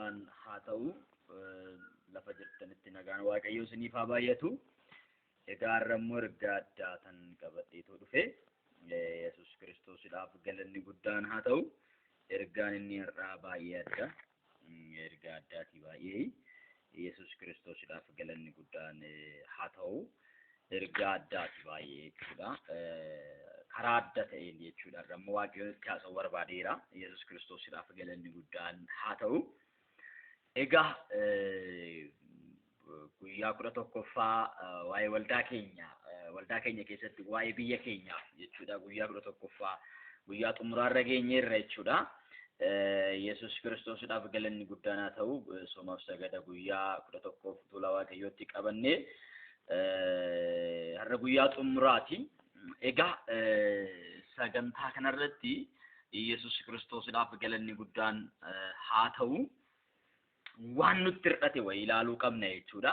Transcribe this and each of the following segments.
guddaan haa ta'u lafa jirtanitti nagaan waaqayyo isiniif haa baay'atu. Egaa immoo ergaa addaa tan qabateetu dhufe Yesuus Kiristoosidhaaf galanni guddaan haa ta'u. Ergaan inni irraa baay'ee adda. Ergaa addaati baay'ee. Yesuus Kiristoosidhaaf galanni guddaan haa ta'u. Ergaa addaati baay'ee jechuudha. Karaa adda ta'een jechuudha. Rammoo waaqayyoon itti haasa'uu barbaadeera. Yesuus Kiristoosidhaaf galanni guddaan haa ta'u. Egaa guyyaa 11ffaa waa'ee waldaa keenya keessatti waa'ee biyya keenya jechuudha. Guyyaa 11ffaa guyyaa xumuraarra geenyeerra jechuudha. Yesuus Kiristoosidhaaf galanni guddaan haa ta'u. Soomaaf sagada guyyaa 11ffaa fuula waaqayyootti qabannee har'a guyyaa xumuraati. Egaa sagantaa kanarratti Yesuus Kiristoosidhaaf galanni guddaan haa ta'u. Waan nutti hir'ate wayii ilaaluu qabna jechuudha.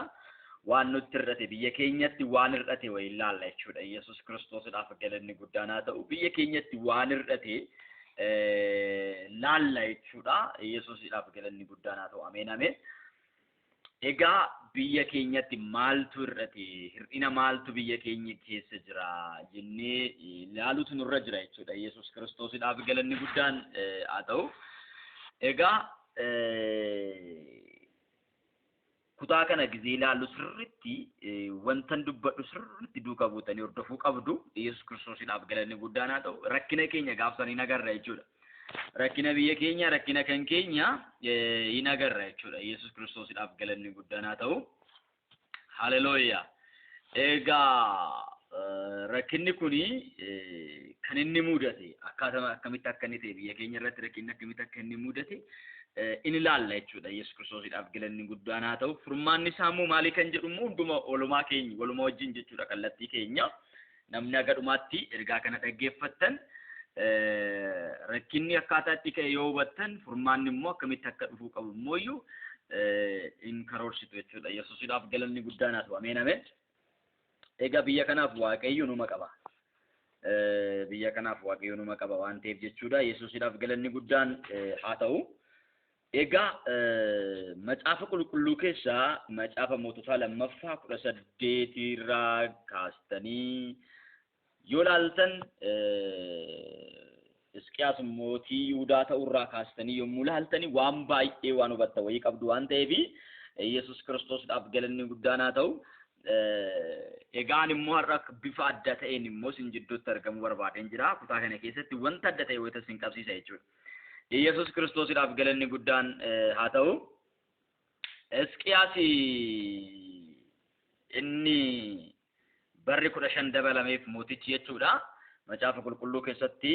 Waan nutti hir'ate biyya keenyatti waan hir'ate wayii ilaalla jechuudha. Yesuus Kiristoosidhaaf galanni guddaan haa ta'u. Biyya keenyatti waan hir'ate laalla jechuudha. Yesuusidhaaf galanni guddaan haa ta'u. Ameen ameen. Egaa biyya keenyatti maaltu hir'ate? Hir'ina maaltu biyya keenya keessa jira jennee ilaaluutu nurra jira jechuudha. Yesuus Kiristoosidhaaf galanni guddaan haa ta'u. Egaa kutaa kana gizee ilaallu sirriitti wantan dubbadhu sirriitti duukaa buutanii hordofuu qabdu. Yesuus Kiristoosidhaaf galanni guddaan haa ta'u. Rakkina keenya gaafsanii nagarra jechuudha. Rakkina biyya keenya, rakkina kan keenya hin agarra jechuudha. Yesuus Kiristoosidhaaf galanni guddaan haa ta'u. Haleluuyaa. Egaa rakkinni kuni kan inni mudate akkamitti akka inni ta'e biyya keenya irratti rakkinni akkamitti akka inni mudate in ilaalla jechuudha. Yesuus Kiristoosidhaaf galanni guddaan haa ta'u. Furmaanni isaa immoo maali kan jedhu immoo hunduma oolumaa keenya waluma wajjin jechuudha. Kallattii keenya namni aga dhumaatti ergaa kana dhaggeeffattan rakkinni akkaataatti ka'e yoo hubattan furmaanni immoo akkamitti akka dhufuu qabu immoo iyyuu in karoorsitu jechuudha. Yesuusidhaaf galanni guddaan haa ta'u. Ameen ameen. Egaa biyya kanaaf waaqayyo numa qaba. Biyya kanaaf waaqayyo numa qaba waan ta'eef jechuudha. Yesuusidhaaf galanni guddaan haa ta'u. Egaa macaafa qulqulluu keessaa macaafa moototaa lammaffaa 18 irraa kaastanii yoo ilaaltan Hisqiyaas mootii Yihuudaa ta'urraa kaastanii yommuu ilaaltanii waan baay'ee waan hubatta wayii qabdu waan ta'eef Yesuus Kiristoosidhaaf galanni guddaan haa ta'u. Egaan immoo har'a bifa adda ta'een immoo isin jidduutti argamuu barbaadeen jira. Kutaa kana keessatti wanta adda ta'e wayita isin qabsiisa jechuudha. Yesuus Kiristoosidhaaf galanni guddaan haa ta'u. Hisqiyaas inni barri 15 dabalameef mootichi jechuudha. Macaafa qulqulluu keessatti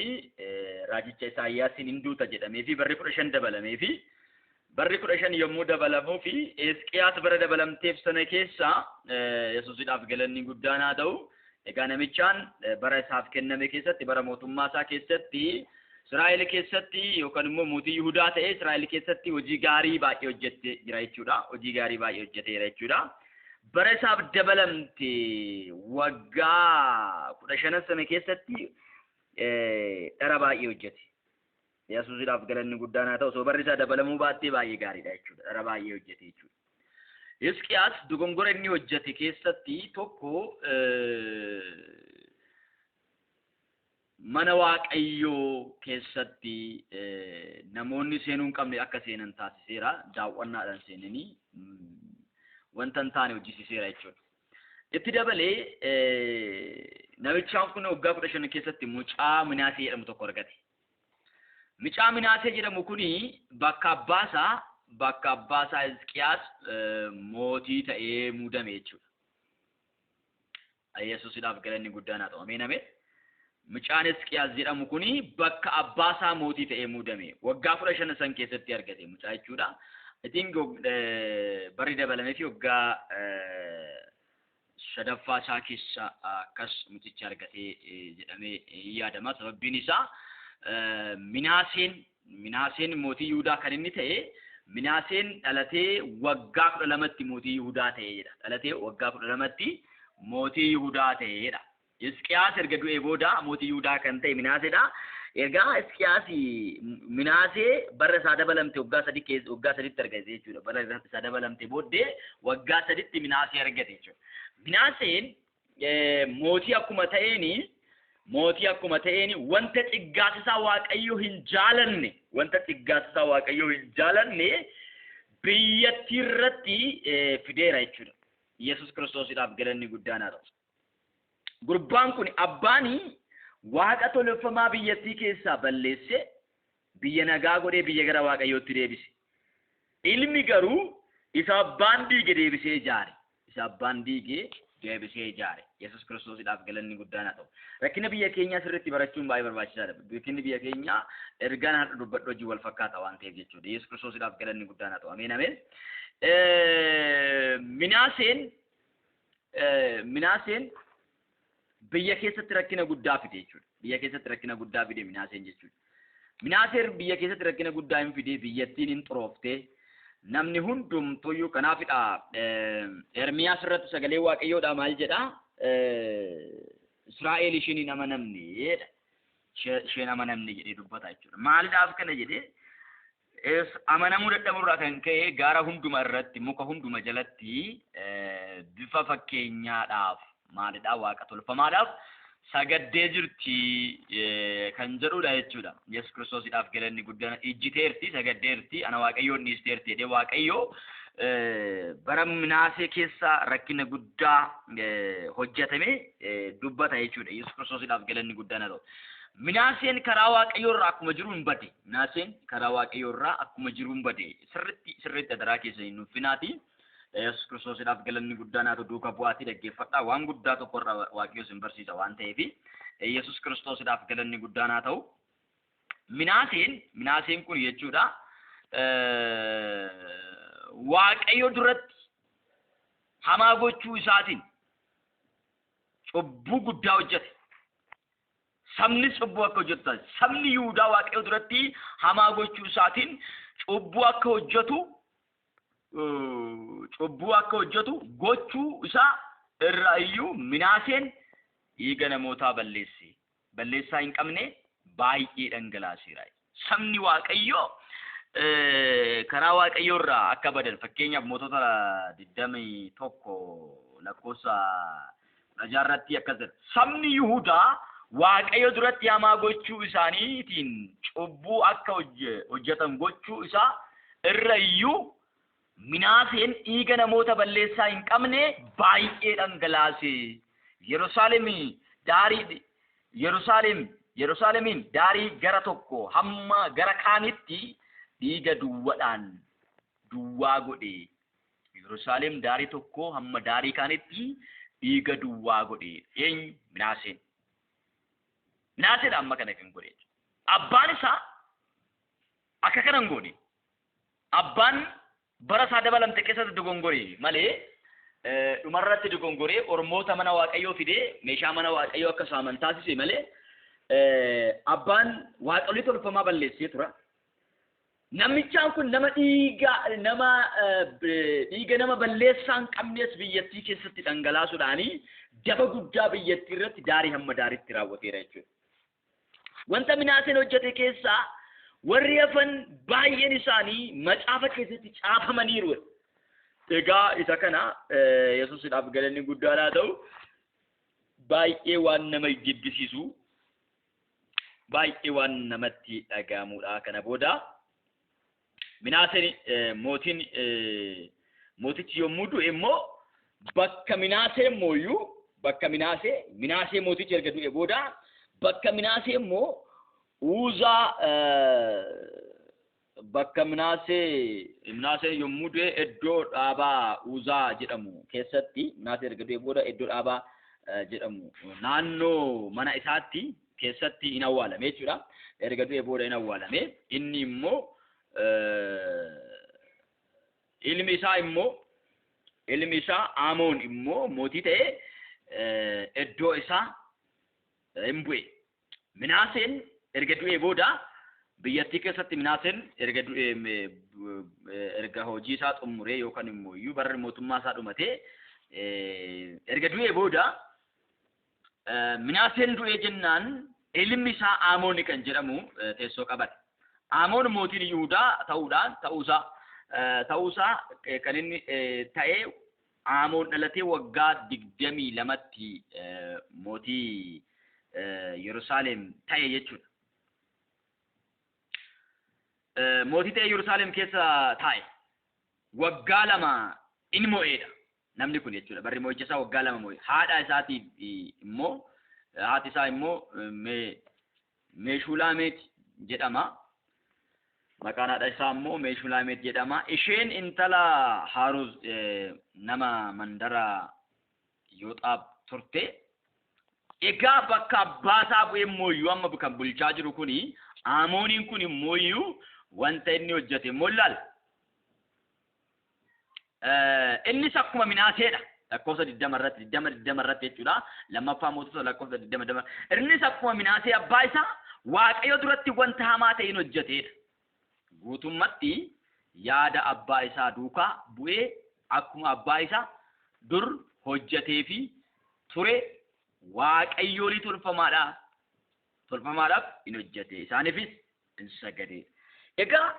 raajicha Isaayyaasiin hin duuta jedhamee fi barri 15 dabalamee fi barri 15 yommuu dabalamuu fi Hisqiyaas bara dabalamteef sana keessa Yesuusidhaaf galanni guddaan haa ta'u. Egaa namichaan bara isaaf kenname keessatti bara mootummaa isaa keessatti Israa'el keessatti yookaan immoo mootii Yihuudaa ta'ee Israa'el keessatti hojii gaarii baay'ee hojjetee jira jechuudha. Hojii gaarii baay'ee hojjeteera jechuudha. Bara isaaf dabalamte waggaa 15 sana keessatti dhara baay'ee hojjete. Yesuusidhaaf galanni guddaan haa ta'u. Osoo barri isaa dabalamuu baattee baay'ee gaariidha jechuudha. Dhara baay'ee hojjete jechuudha. Hisqiyaas dogongora inni hojjete keessatti tokko mana waaqayyoo keessatti namoonni seenuu hin qabne akka seenan taasiseera. Daawwannaadhaan seenanii wanta hin taane hojjisiiseera jechuudha. Itti dabalee namichaan kun waggaa 15 keessatti mucaa Minaasee jedhamu tokko argate. Mucaa Minaasee jedhamu kuni bakka abbaasaa Hisqiyaas mootii ta'ee muudame jechuudha. Yesuusidhaaf galanni guddaan haa ta'u. Ameen ameen. Mucaan Hisqiyaas jedhamu kuni bakka abbaasaa mootii ta'ee muudame. Waggaa 15 san keessatti argate mucaa jechuudha. Itiin barri dabalamee fi waggaa sadaffaa isaa keessa akkas mucicha argatee jedhamee yaadama. Sababbiin isaa Minaaseen mootii Yihuudaa kan inni ta'e Minaaseen dhalatee waggaa 12tti mootii Yihuudaa ta'eedha. Dhalatee waggaa 12tti mootii Yihuudaa ta'eedha. Hisqiyaas erga du'ee booda mootii Yihuudaa kan ta'e Minaaseedha. Egaa Hisqiyaasi Minaasee bara isaa dabalamte waggaa saditti argate jechuudha. Bara isaa dabalamte booddee waggaa saditti Minaasee argate jechuudha. Minaaseen mootii akkuma ta'eeni wanta xiggaasisaa Waaqayyo hin jaalanne biyyattii irratti fideera jechuudha. Yesus Kiristoosiidhaaf galanni guddaan haa ta'u. Gurbaan kun abbaanii Waaqa tolfamaa biyyattii keessaa balleesse biyya nagaa godhee biyya gara Waaqayyootti deebise. Ilmi garuu isa abbaan diige deebisee ijaare. Yesus Kiristoosiidhaaf galanni guddaan haa ta'u. Rakkina biyya keenyaa sirriitti barachuun baay'ee barbaachisaadha. Rakkinni biyya keenyaa ergaan har'a dubbadhu hojii wal fakkaata waan ta'eef jechuudha. Yesus Kiristoosiidhaaf galanni guddaan haa ta'u. Ameen ameen. Minaaseen biyya keessatti rakkina guddaa fide jechuudha. Minaaseen jechuudha. Minaaseen biyya keessatti rakkina guddaa hin fide biyyattiin hin xurooftee namni hundumtuyyuu kanaafidha. Ermiyaas irratti sagalee Waaqayyoodhaa maal jedhaa? Israa'eel isheen hin amanamneedha. Isheen amanamne jedhee dubbata jechuudha. Maaliidhaaf kana jedhee? Amanamuu dadhabuurraa kan ka'e gaara hunduma irratti muka hunduma jalatti bifa fakkeenyaadhaaf maalidhaa Waaqa tolfamaadhaaf sagaddee jirti kan jedhudha jechuudha. Yesus Kiristoosiidhaaf galanni guddaan ijjiteerti sagaddeerti ana Waaqayyoon dhiisteerti jedhee Waaqayyoo bara Minaasee keessa rakkina guddaa hojjetame dubbata jechuudha. Yesus Kiristoosiidhaaf galanni guddaan haa ta'u. Minaaseen karaa Waaqayyoo irraa akkuma jiru hin bade. Sirriitti adaraa keessa hin nuffinaati. Yesus Kiristoosiidhaaf galanni guddaan haa ta'u. Duuka bu'aatii dhaggeeffadhaa. Waan guddaa tokko irraa Waaqayyoo isin barsiisa waan ta'eef Yesus Kiristoosiidhaaf galanni guddaan haa ta'u. Minaaseen kun jechuudha Waaqayyo duratti hamaa gochuu isaatiin cubbuu guddaa hojjete. Sabni cubbuu akka hojjetu sabni Yihuudaa Waaqayyo duratti hamaa gochuu isaatiin cubbuu akka hojjetu gochuu isaa irraa iyyuu Minaaseen dhiiga namootaa balleessaa hin qabne baay'ee dhangalaaseera. Sabni Waaqayyoo karaa Waaqayyoo irraa akka badan fakkeenyaaf mootota 21 lakkoofsa 16 irratti akkas jedha. Sabni Yihuudaa Waaqayyo duratti hamaa gochuu isaaniitiin cubbuu akka hojjetan gochuu isaa irra iyyuu Minaaseen dhiiga namoota balleessaa hin qabne baay'ee dhangalaase. Yerusaalemiin daarii gara tokko hamma gara kaanitti dhiiga duwwaa godhe. Yerusaalem daarii tokko hamma daarii kaanitti dhiiga duwwaa godhe. Eenyu? Minaaseen. Minaaseen amma kana kan godhe. Abbaan isaa akka kana hin goone. Abbaan bara isaa dabalamte keessatti dogongore malee dhumarratti dogongore ormoota mana Waaqayyoo fidee meeshaa mana Waaqayyoo akka saaman taasise malee abbaan Waaqayyoo tolfamaa balleessee tura. Namichaan kun nama dhiiga nama balleessaa hin qabnes biyyattii keessatti dhangalaasuudhaani daba guddaa biyyattii irratti daarii hamma daariitti raawwateera jechuudha. Wanta Minaaseen hojjete keessaa warri hafan baay'een isaanii macaafa keessatti caafamaniiru. Egaa isa kana Yesuusiidhaaf galanni guddaan haa ta'u. Baay'ee waan nama jibbisiisu, baay'ee waan namatti dhagahamudha. Kana booda Minaaseen mootichi yommuu du'e immoo bakka Minaasee mootichi erga du'e booda bakka Minaasee immoo bakka Minaasee yommuu du'e iddoo dhaabaa Uzaa jedhamu keessatti Minaasee erga du'e booda iddoo dhaabaa jedhamu naannoo mana isaatti keessatti hin awwaalame jechuudha. Erga du'e booda hin awwaalame. Inni immoo ilmi isaa Amoon immoo mootii ta'e iddoo isaa hin bu'e. Minaaseen erga du'e booda biyyattii keessatti Minaaseen erga hojii isaa xumuree yookaan immoo iyyuu barri mootummaa isaa dhumatee erga du'e booda Minaaseen du'e jennaan ilmi isaa Aamoon kan jedhamu teessoo qabate. Aamoon mootiin Yihuudaa ta'uusaa kan inni ta'ee Aamoon dhalatee waggaa 22tti mootii Yerusaalem ta'e jechuudha. Mootii ta'e Yerusaalem keessa taa'e waggaa 2 inni mo'eedha namni kun jechuudha. Barri mo'icha isaa waggaa 2 mo'e. Haadha isaatiif immoo haati isaa immoo Meeshulaamet jedhama. Maqaan haadha isaa immoo Meeshulaamet jedhama. Isheen intala Haaruz nama mandara Yooxaab turte. Egaa bakka abbaa isaa bu'ee mooyyuu amma kan bulchaa jiru kuni Aamooniin kun mooyyuu wanta inni hojjete mollaal. Innis akkuma Minaaseedha. Lakkoofsa 20 irratti jechuudha. Lammaffaa mootota lakkoofsa 20. Innis akkuma Minaasee abbaa isaa Waaqayyo duratti wanta hamaa ta'e hin hojjeteedha. Guutummatti yaada abbaa isaa duukaa bu'ee akkuma abbaa isaa dur hojjetee fi ture Waaqayyoolii tolfamaadhaaf hin hojjete. Isaaniifis hin sagade. Egaa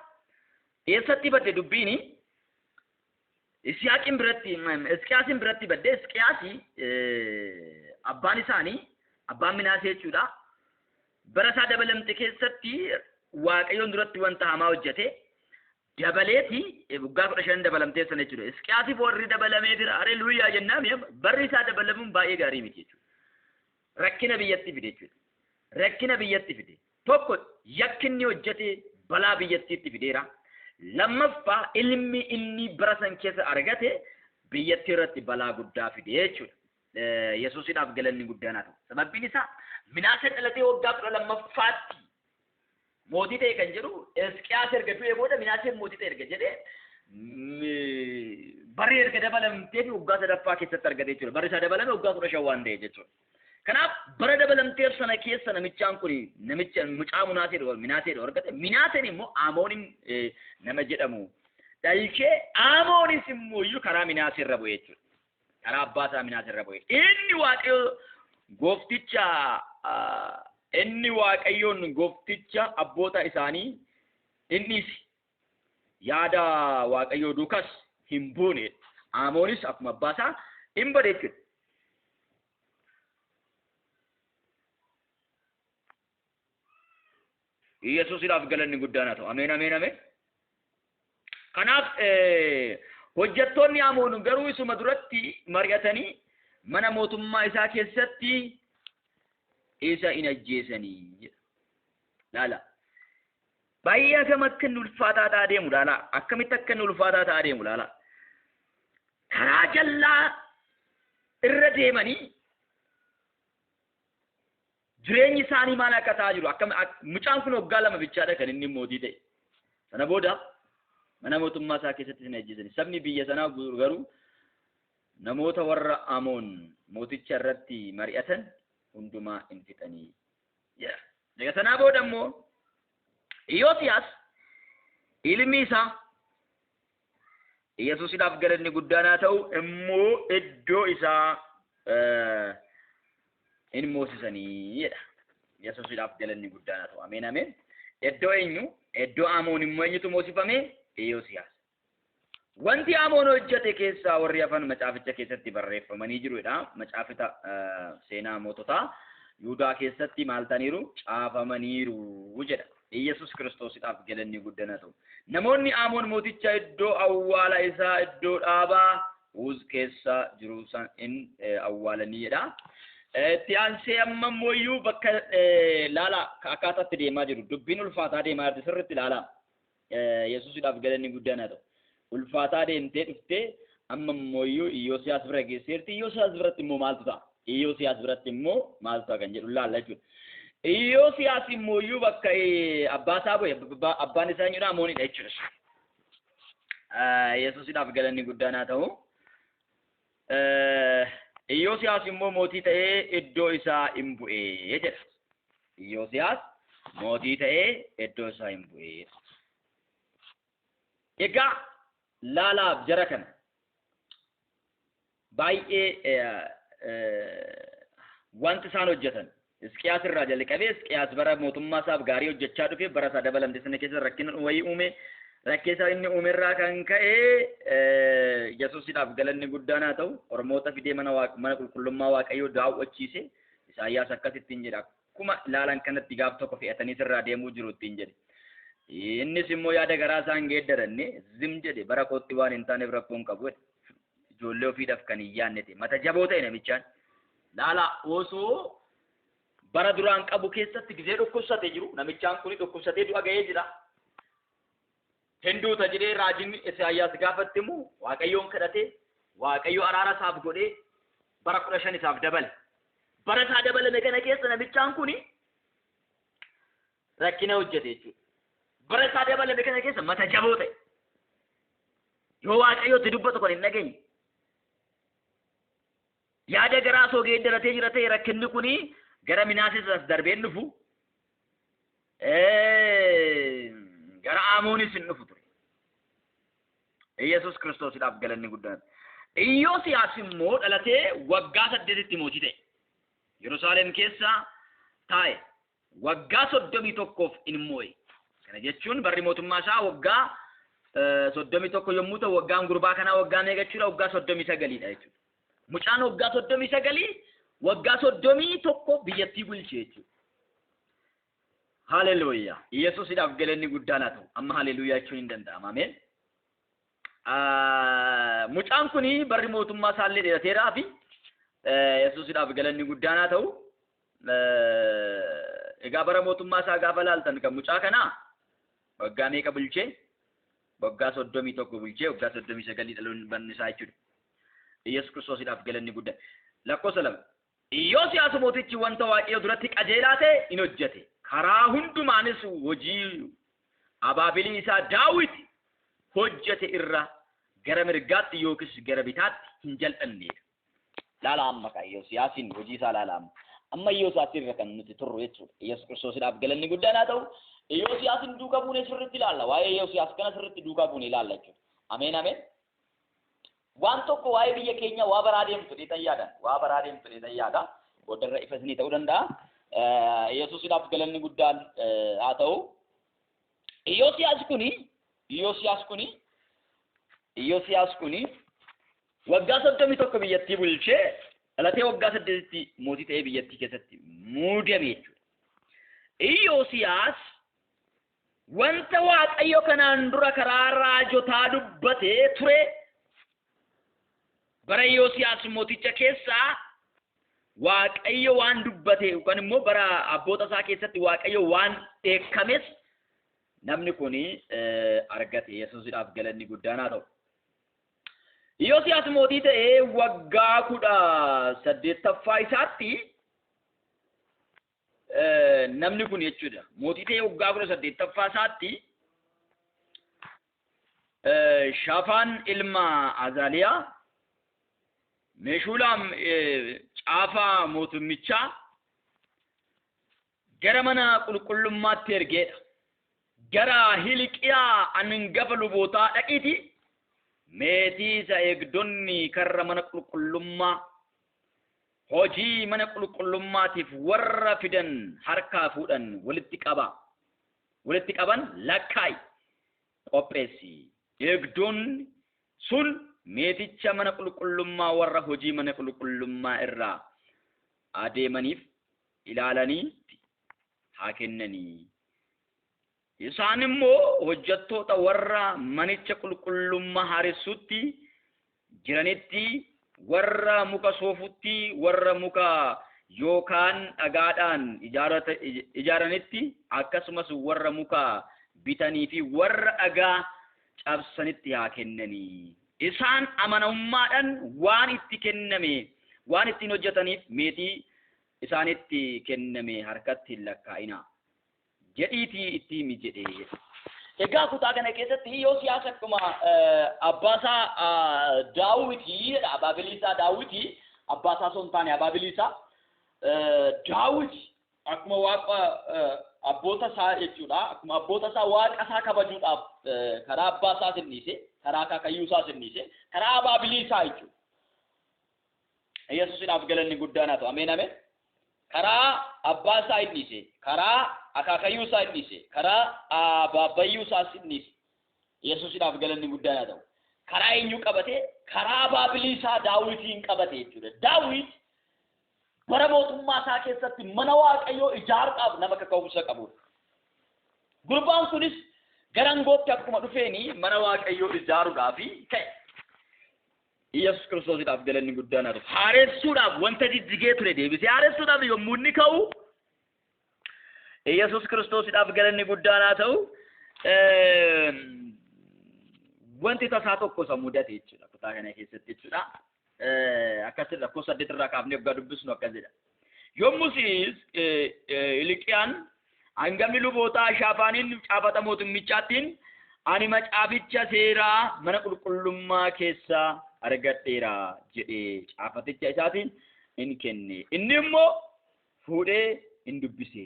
eessatti badde dubbiini? Isiyaaqiin biratti, Hisqiyaasin biratti badde. Hisqiyaasi abbaan isaanii, abbaan Minaasee jechuudha. Bara isaa dabalamte keessatti Waaqayyoon duratti wanta hamaa hojjete. Dabaleeti waggaa 15 dabalamtee sana jechuudha. Hisqiyaasiif warri dabalamee jira. Haleluuyaa jennaan barri isaa dabalamuun baay'ee gaarii miti jechuudha. Rakkina biyyatti fide jechuudha. Rakkina biyyatti fide. Tokko yakkinni hojjete balaa biyyattiitti fideera. Lammaffaa ilmi inni bara san keessa argate biyyattii irratti balaa guddaa fide jechuudha. Yesuusiidhaaf galanni guddaan haa ta'u. Sababbiin isaa Minaaseen dhalatee waggaa 12ffaatti mootii ta'e kan jedhu Hisqiyaas erga du'ee booda Minaaseen mootii ta'e erga jedhee barri erga dabalamtee fi waggaa 3ffaa keessatti argate jechuudha. Barri isaa dabalame waggaa 15 waan ta'e jechuudha. Kanaaf bara dabalamtee sana keessa namichaan kun namicha mucaa Minaasee argate. Minaaseen immoo Aamooniin nama jedhamu dhalchee Aamoonis immoo iyyuu karaa Minaasee irra bu'e jechuudha. Karaa abbaa isaa Minaasee irra bu'e. Inni Waaqayyoon goofticha abboota isaanii innis yaada Waaqayyoo duukas hin buune. Aamoonis akkuma abbaa isaa hin bade jechuudha. Yesuusiidhaaf galanni guddaan haa ta'u. Ameen, ameen, ameen. Kanaaf hojjettoonni Aamoon garuu isuma duratti mari'atanii mana mootummaa isaa keessatti isa hin ajjeesanii jedha. Laala. Baay'ee akkam akka inni ulfaataa ta'aa deemu laala. Akkamitti akka inni ulfaataa ta'aa deemu laala. Karaa jallaa irra deemanii jireenyi isaanii maal akka ta'aa jiru. Mucaan kun waggaa 2 bichaadha kan inni mootii ta'e. Sana booda mana mootummaa isaa keessatti hin ajjeesanii. Sabni biyya sanaa garuu namoota warra Aamoon mooticha irratti mari'atan hundumaa hin fixanii. Egaa sanaa booda immoo Iyyoosiyaas ilmi isaa Yesuusiidhaaf galanni guddaan haa ta'u immoo iddoo isaa in moosisanii jedha. Yesuusiidhaaf galanni guddaan haa ta'u. Ameen, ameen. Iddoo eenyu? Iddoo Aamoon immoo eenyutu moosifame? Iyyoosiyaas. Wanti Aamoon hojjete keessaa warri hafan macaaficha keessatti barreeffamanii jirudha. Macaafita seenaa moototaa Yihuudaa keessatti maal ta'aniiru? Caafamaniiru jedha. Yesuus Kiristoosiidhaaf galanni guddaan haa ta'u. Namoonni Aamoon mooticha iddoo awwaala isaa iddoo dhaabaa Uuz keessa jiru san in awwaalanii jedha. Itti aansee amma immoo bakka laala akkaataatti deemaa jiru. Dubbiin ulfaataa deemaa jirti sirriitti laala. Yesuusiidhaaf galanni guddaan haa ta'u. Ulfaataa deemtee dhuftee amma immoo Iyyoosiyaas bira geesseerti. Iyyoosiyaas biratti immoo maaltu ta'a? Iyyoosiyaas biratti immoo maaltu ta'a kan jedhu laalla jechuudha. Iyyoosiyaas immoo bakka abbaa isaa bu'e abbaan isaa eenyudha? Aamoonidha jechuudha. Yesuusiidhaaf galanni guddaan haa ta'u. Iyyoosiyaas immoo mootii ta'ee iddoo isaa hin bu'ee jedha. Iyyoosiyaas mootii ta'ee iddoo isaa hin bu'ee. Egaa laalaaf jara kana baay'ee wanti isaan hojjetan Isqiyaas irraa jalqabee Isqiyaas bara mootummaa isaaf gaarii hojjechaa dhufe bara isaa dabalamte sana keessa rakkina wayii uume rakkeessa inni uume irraa kan ka'e Yesuusidhaaf galanni guddaan haa ta'u Oromoota fidee mana qulqullummaa Waaqayyoo daawwachiise Isaayyaas akkasittiin jedha akkuma ilaalan kanatti gaaf tokko fe'atanii sirraa deemuu jiru ittiin jedhe. Innis immoo yaada garaa isaan geeddaranne zim jedhe bara kootti waan hin taaneef rakkoon qabu ijoollee ofiidhaaf kan hin yaannete mata jaboo ta'e namichaan laala osoo bara duraan qabu keessatti gizee dhukkubsate jiru namichaan kuni dhukkubsatee du'a ga'ee jira. Hinduuta jedhee raajiin Isaayyaas gaafatti immoo Waaqayyoon kadhatee Waaqayyo araara isaaf godhee bara 15 isaaf dabale. Bara isaa dabalame kana keessa namichaan kuni rakkina hojjete jechuudha. Bara isaa dabalame kana keessa mata jaboo ta'e. Yoo Waaqayyootti dubbatu kan hin dhageenye. Yaada garaa soo geeddaratee jira ta'e rakkinni kuni gara Minaasis as darbeen dhufu. Gara Amoonis hin dhufu ture. Yesuus Kiristoosidhaaf galanni guddaan. Iyyoosiyaas immoo dhalatee waggaa 8tti mootii ta'e. Yerusaalem keessa taa'e. Waggaa 31f in moo'e. Kana jechuun barri mootummaa isaa waggaa 31 yommuu ta'u waggaan gurbaa kanaa waggaa meeqa jechuudha waggaa 39dha jechuudha. Mucaan waggaa 39 waggaa 31 biyyattii bulche jechuudha. Haleluuyaa. Yesuusidhaaf galanni guddaan haa ta'u. Amma haleluuyaa jechuun hin danda'ama. Ameen. Mucaan kuni barri mootummaa isaallee dheerateeraa fi Yesuusidhaaf galanni guddaan haa ta'u. Egaa bara mootummaa isaa gaafa laaltan kan mucaa kanaa waggaa meeqa bulchee waggaa 31 bulchee waggaa 39 dhaloonni banni isaa jechuudha. Yesuus Kiristoosidhaaf galanni guddaan. Lakkoofsa 2. Iyyoosiyaas mootichi wanta Waaqayyo duratti qajeelaa ta'e in hojjete. Karaa hundumaanis hojii abaabilii isaa Daawit hojjete irra gara mirgaatti yookiis gara bitaatti hin jal'anne. Laala amma ka Iyyoosiyaasiin hojii isaa laala amma. Amma Iyyoosiyaas irra kan nuti turru jechuudha. Yesuus Kiristoosidhaaf galanni guddaan haa ta'u. Iyyoosiyaasin duukaa buunee sirriitti ilaalla. Waa'ee Iyyoosiyaas kana sirriitti duukaa buunee ilaalla jechuudha. Ameen ameen. Waan tokko waa'ee biyya keenya waa baraa deemtu dheetan yaadan. Waa baraa deemtu dheetan yaada. Boodarra ifasinii ta'uu danda'a. Yesuusidhaaf galanni guddaan haa ta'u. Iyyoosiyaas kuni waggaa 31 biyyattii bulchee dhalatee waggaa 8tti mootii ta'ee biyyattii keessatti muudame jechuudha. Iyyoosiyaas wanta Waaqayyo kanaan dura karaa raajotaa dubbatee ture bara Iyyoosiyaas mooticha keessaa Waaqayyo waan dubbate yookaan immoo bara abboota isaa keessatti Waaqayyo waan dheekkames namni kuni argate. Yesuusidhaaf galanni guddaan haa ta'u. Iyyoosiyaas mootii ta'ee waggaa 18ffaa isaatti namni kun jechuudha. Mootii ta'ee waggaa 18ffaa isaatti Shaafaan ilma Azaliyaa Meeshulaam caafaa mootummichaa gara mana qulqullummaatti ergeedha. Gara Hilqiyaa hangafa lubootaa dhaqiiti meetii isa eegdonni karra mana qulqullummaa hojii mana qulqullummaatiif warra fidan harkaa fuudhan walitti qaban lakkaa'i qopheessi. Eegdonni sun meeticha mana qulqullummaa warra hojii mana qulqullummaa irraa adeemaniif ilaalaniitti haa kennanii. Isaan immoo hojjettoota warra manicha qulqullummaa haaressutti jiranitti warra muka soofutti warra muka yookaan dhagaadhaan ijaaranitti akkasumas warra muka bitanii fi warra dhagaa cabsanitti haa kennanii. Isaan amanamummaadhaan waan itti kenname waan ittiin hojjetaniif meetii isaanitti kenname harkatti hin lakkaa'inaa jedhiitii itti himi jedhee. Egaa kutaa kana keessatti Iyyoosiyaas akkuma abbaasaa Daawwitii abaabiliisaa Daawwitii abbaasaa osoo hin taane abaabiliisaa Daawit akkuma waaqa abboota isaa jechuudha. Akkuma abboota isaa waaqa isaa kabajuudhaaf karaa abbaa isaa sinniise karaa akaakayyuu isaa sinniise karaa abaabiliisaa jechuudha. Yesuusidhaaf galanni guddaan haa ta'u. Ameen ameen. karaa abbaa isaa innise, karaa akaakayyuu isaa innise, karaa abbaabayyuu isaa innise. Yesuusidhaaf galanni guddaan haa ta'u. Karaa eenyu qabate? Karaa baabilii isaa Daawitiin qabate jechuudha. Daawit bara mootummaa isaa keessatti mana Waaqayyoo ijaaruudhaaf nama kaka'umsa qabudha. Gurbaan kunis garangootti akkuma dhufeeni mana Waaqayyoo ijaaruudhaaf ka'e. Yesuus Kiristoosiidhaaf galanni guddaan haa ta'u. Haaressuudhaaf wanta jijjigee ture deebisee haaressuudhaaf yommuu inni ka'u Yesuus Kiristoosiidhaaf galanni guddaan haa ta'u. Wanti tasaa tokko isa mudate jechuudha. Kutaa kana keessatti jechuudha. Akkasii rakkoo 8 irraa kaafnee waggaa dubbisnu akkas jedha. Yommusis Hilqiyaan hangafni lubootaa Shaafaaniin caafata mootummichaattiin ani macaaficha seeraa mana qulqullummaa keessaa argadheera jedhee caafaticha isaatiin in kenne. Inni immoo fuudhee in dubbise.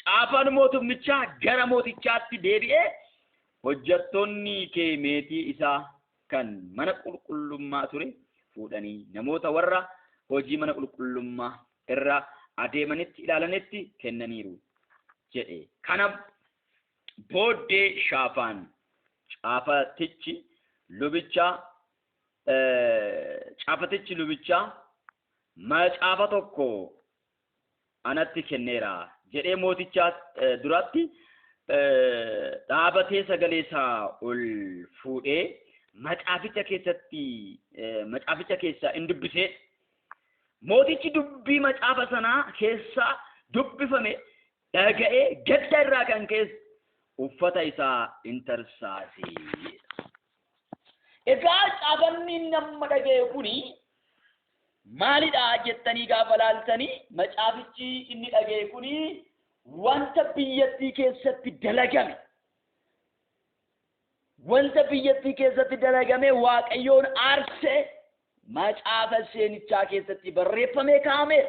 Caafaan mootummichaa gara mootichaatti deebi'ee hojjettoonni kee meetii isaa kan mana qulqullummaa ture fuudhanii namoota warra hojii mana qulqullummaa irra adeemanitti ilaalanitti kennaniiru jedhe. Kana booddee Shaafaan caafatichi lubichaa macaafa tokko anatti kenneera jedhee mootichaa duratti dhaabatee sagalee isaa ol fuudhee macaaficha keessaa in dubbisee mootichi dubbii macaafa sanaa keessaa dubbifame dhaga'ee gadda irraa kan keessa uffata isaa in tarsaase. Egaa caafanni nama dhaga'e kuni maalidha jettanii gaafa laaltanii macaafichi inni dhaga'e kuni wanta biyyattii keessatti dalagame. Wanta biyyattii keessatti dalagame Waaqayyoon aarsee macaafa seenichaa keessatti barreeffamee kaa'ame.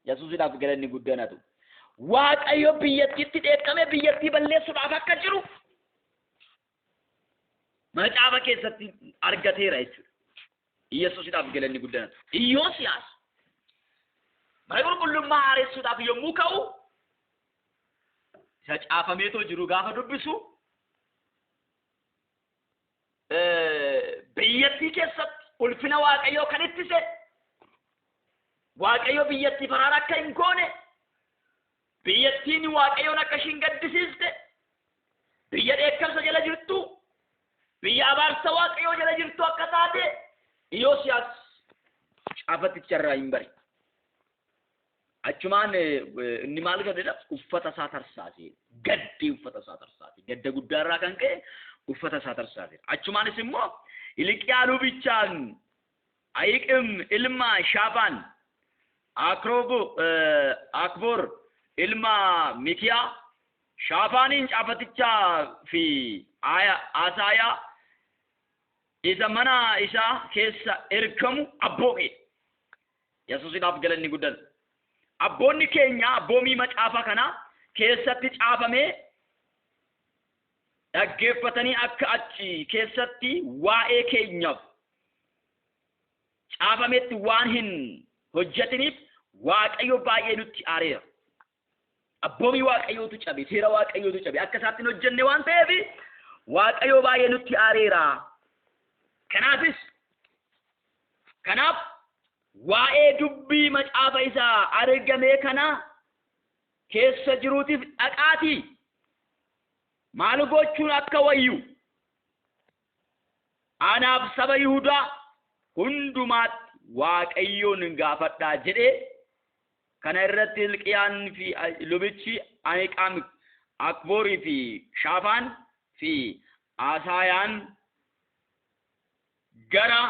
Yesuusidhaaf galanni guddaan haa ta'u. Waaqayyo biyyattiitti dheekkame biyyattii balleessuudhaaf akka jiru macaafa keessatti argateera jechuudha. Yesuusidhaaf galanni guddaan haa ta'u. Iyyoosiyaas mana qulqullummaa haaressuudhaaf yommuu ka'u isa caafameetoo jiru gaafa dubbisu biyyattii keessatti ulfina Waaqayyoo kan ittise Waaqayyo biyyattii faraan akka hin goone biyyattiin Waaqayyoon akka ishiin gaddisiiste biyya dheekkamsa jala jirtu biyya abaarsa Waaqayyoo jala jirtu akka taate Iyyoosiyaas caafaticha irraa hin bare. Achumaan inni maal godhedha? Uffata isaa tarsaase. Gaddee uffata isaa tarsaase. Gadda guddaa irraa kan ka'e uffata isaa tarsaase. Achumaanis immoo Hilqiyaa lubichaan Ahiiqim ilma Shaafaan Akboor ilma Mikiyaa Shaafaaniin caafatichaa fi Asaayaa isa mana isaa keessa ergamu abboome. Yesuusidhaaf galanni guddaan. Abboonni keenya abboomii macaafa kana keessatti caafamee dhaggeeffatanii akka achi keessatti waa'ee keenyaaf caafametti waan hin hojjetiniif Waaqayyo baay'ee nutti aareera. Abboomii Waaqayyootu cabe, seera Waaqayyootu cabe. Akka isaatti hin hojjenne waan ta'eef Waaqayyo baay'ee nutti aareera. Kanaaf waa'ee dubbii macaafa isaa argamee kana keessa jiruutiif dhaqaatii maal gochuun akka wayyu anaaf saba Yihuudaa hundumaatti Waaqayyoon gaafadhaa jedhee kana irratti Hilqiyaan fi lubichi Ahiiqaam Akboorii fi Shaafaan fi Asaayaan gara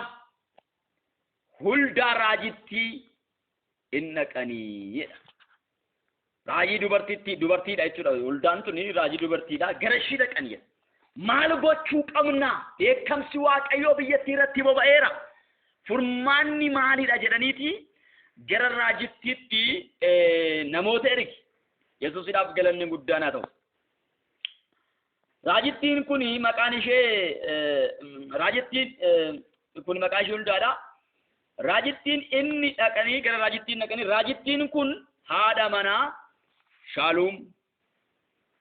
Huldaa raajittii in dhaqanii jedha. Raajii dubartiidha jechuudha. Huldaan tuni raajii dubartiidha. Gara ishii dhaqanii jedha. Maal gochuu qabna? Dheekkamsi Waaqayyoo biyyattii irratti boba'eera. Furmaanni maalidha jedhaniiti gara raajittiitti namoota ergi. Yesuusidhaaf galanni guddaan haa ta'u. Raajittiin kuni maqaan ishee Huldaadha. raajittiin inni dhaqanii gara raajittiin dhaqanii raajittiin kun haadha manaa Shaaluum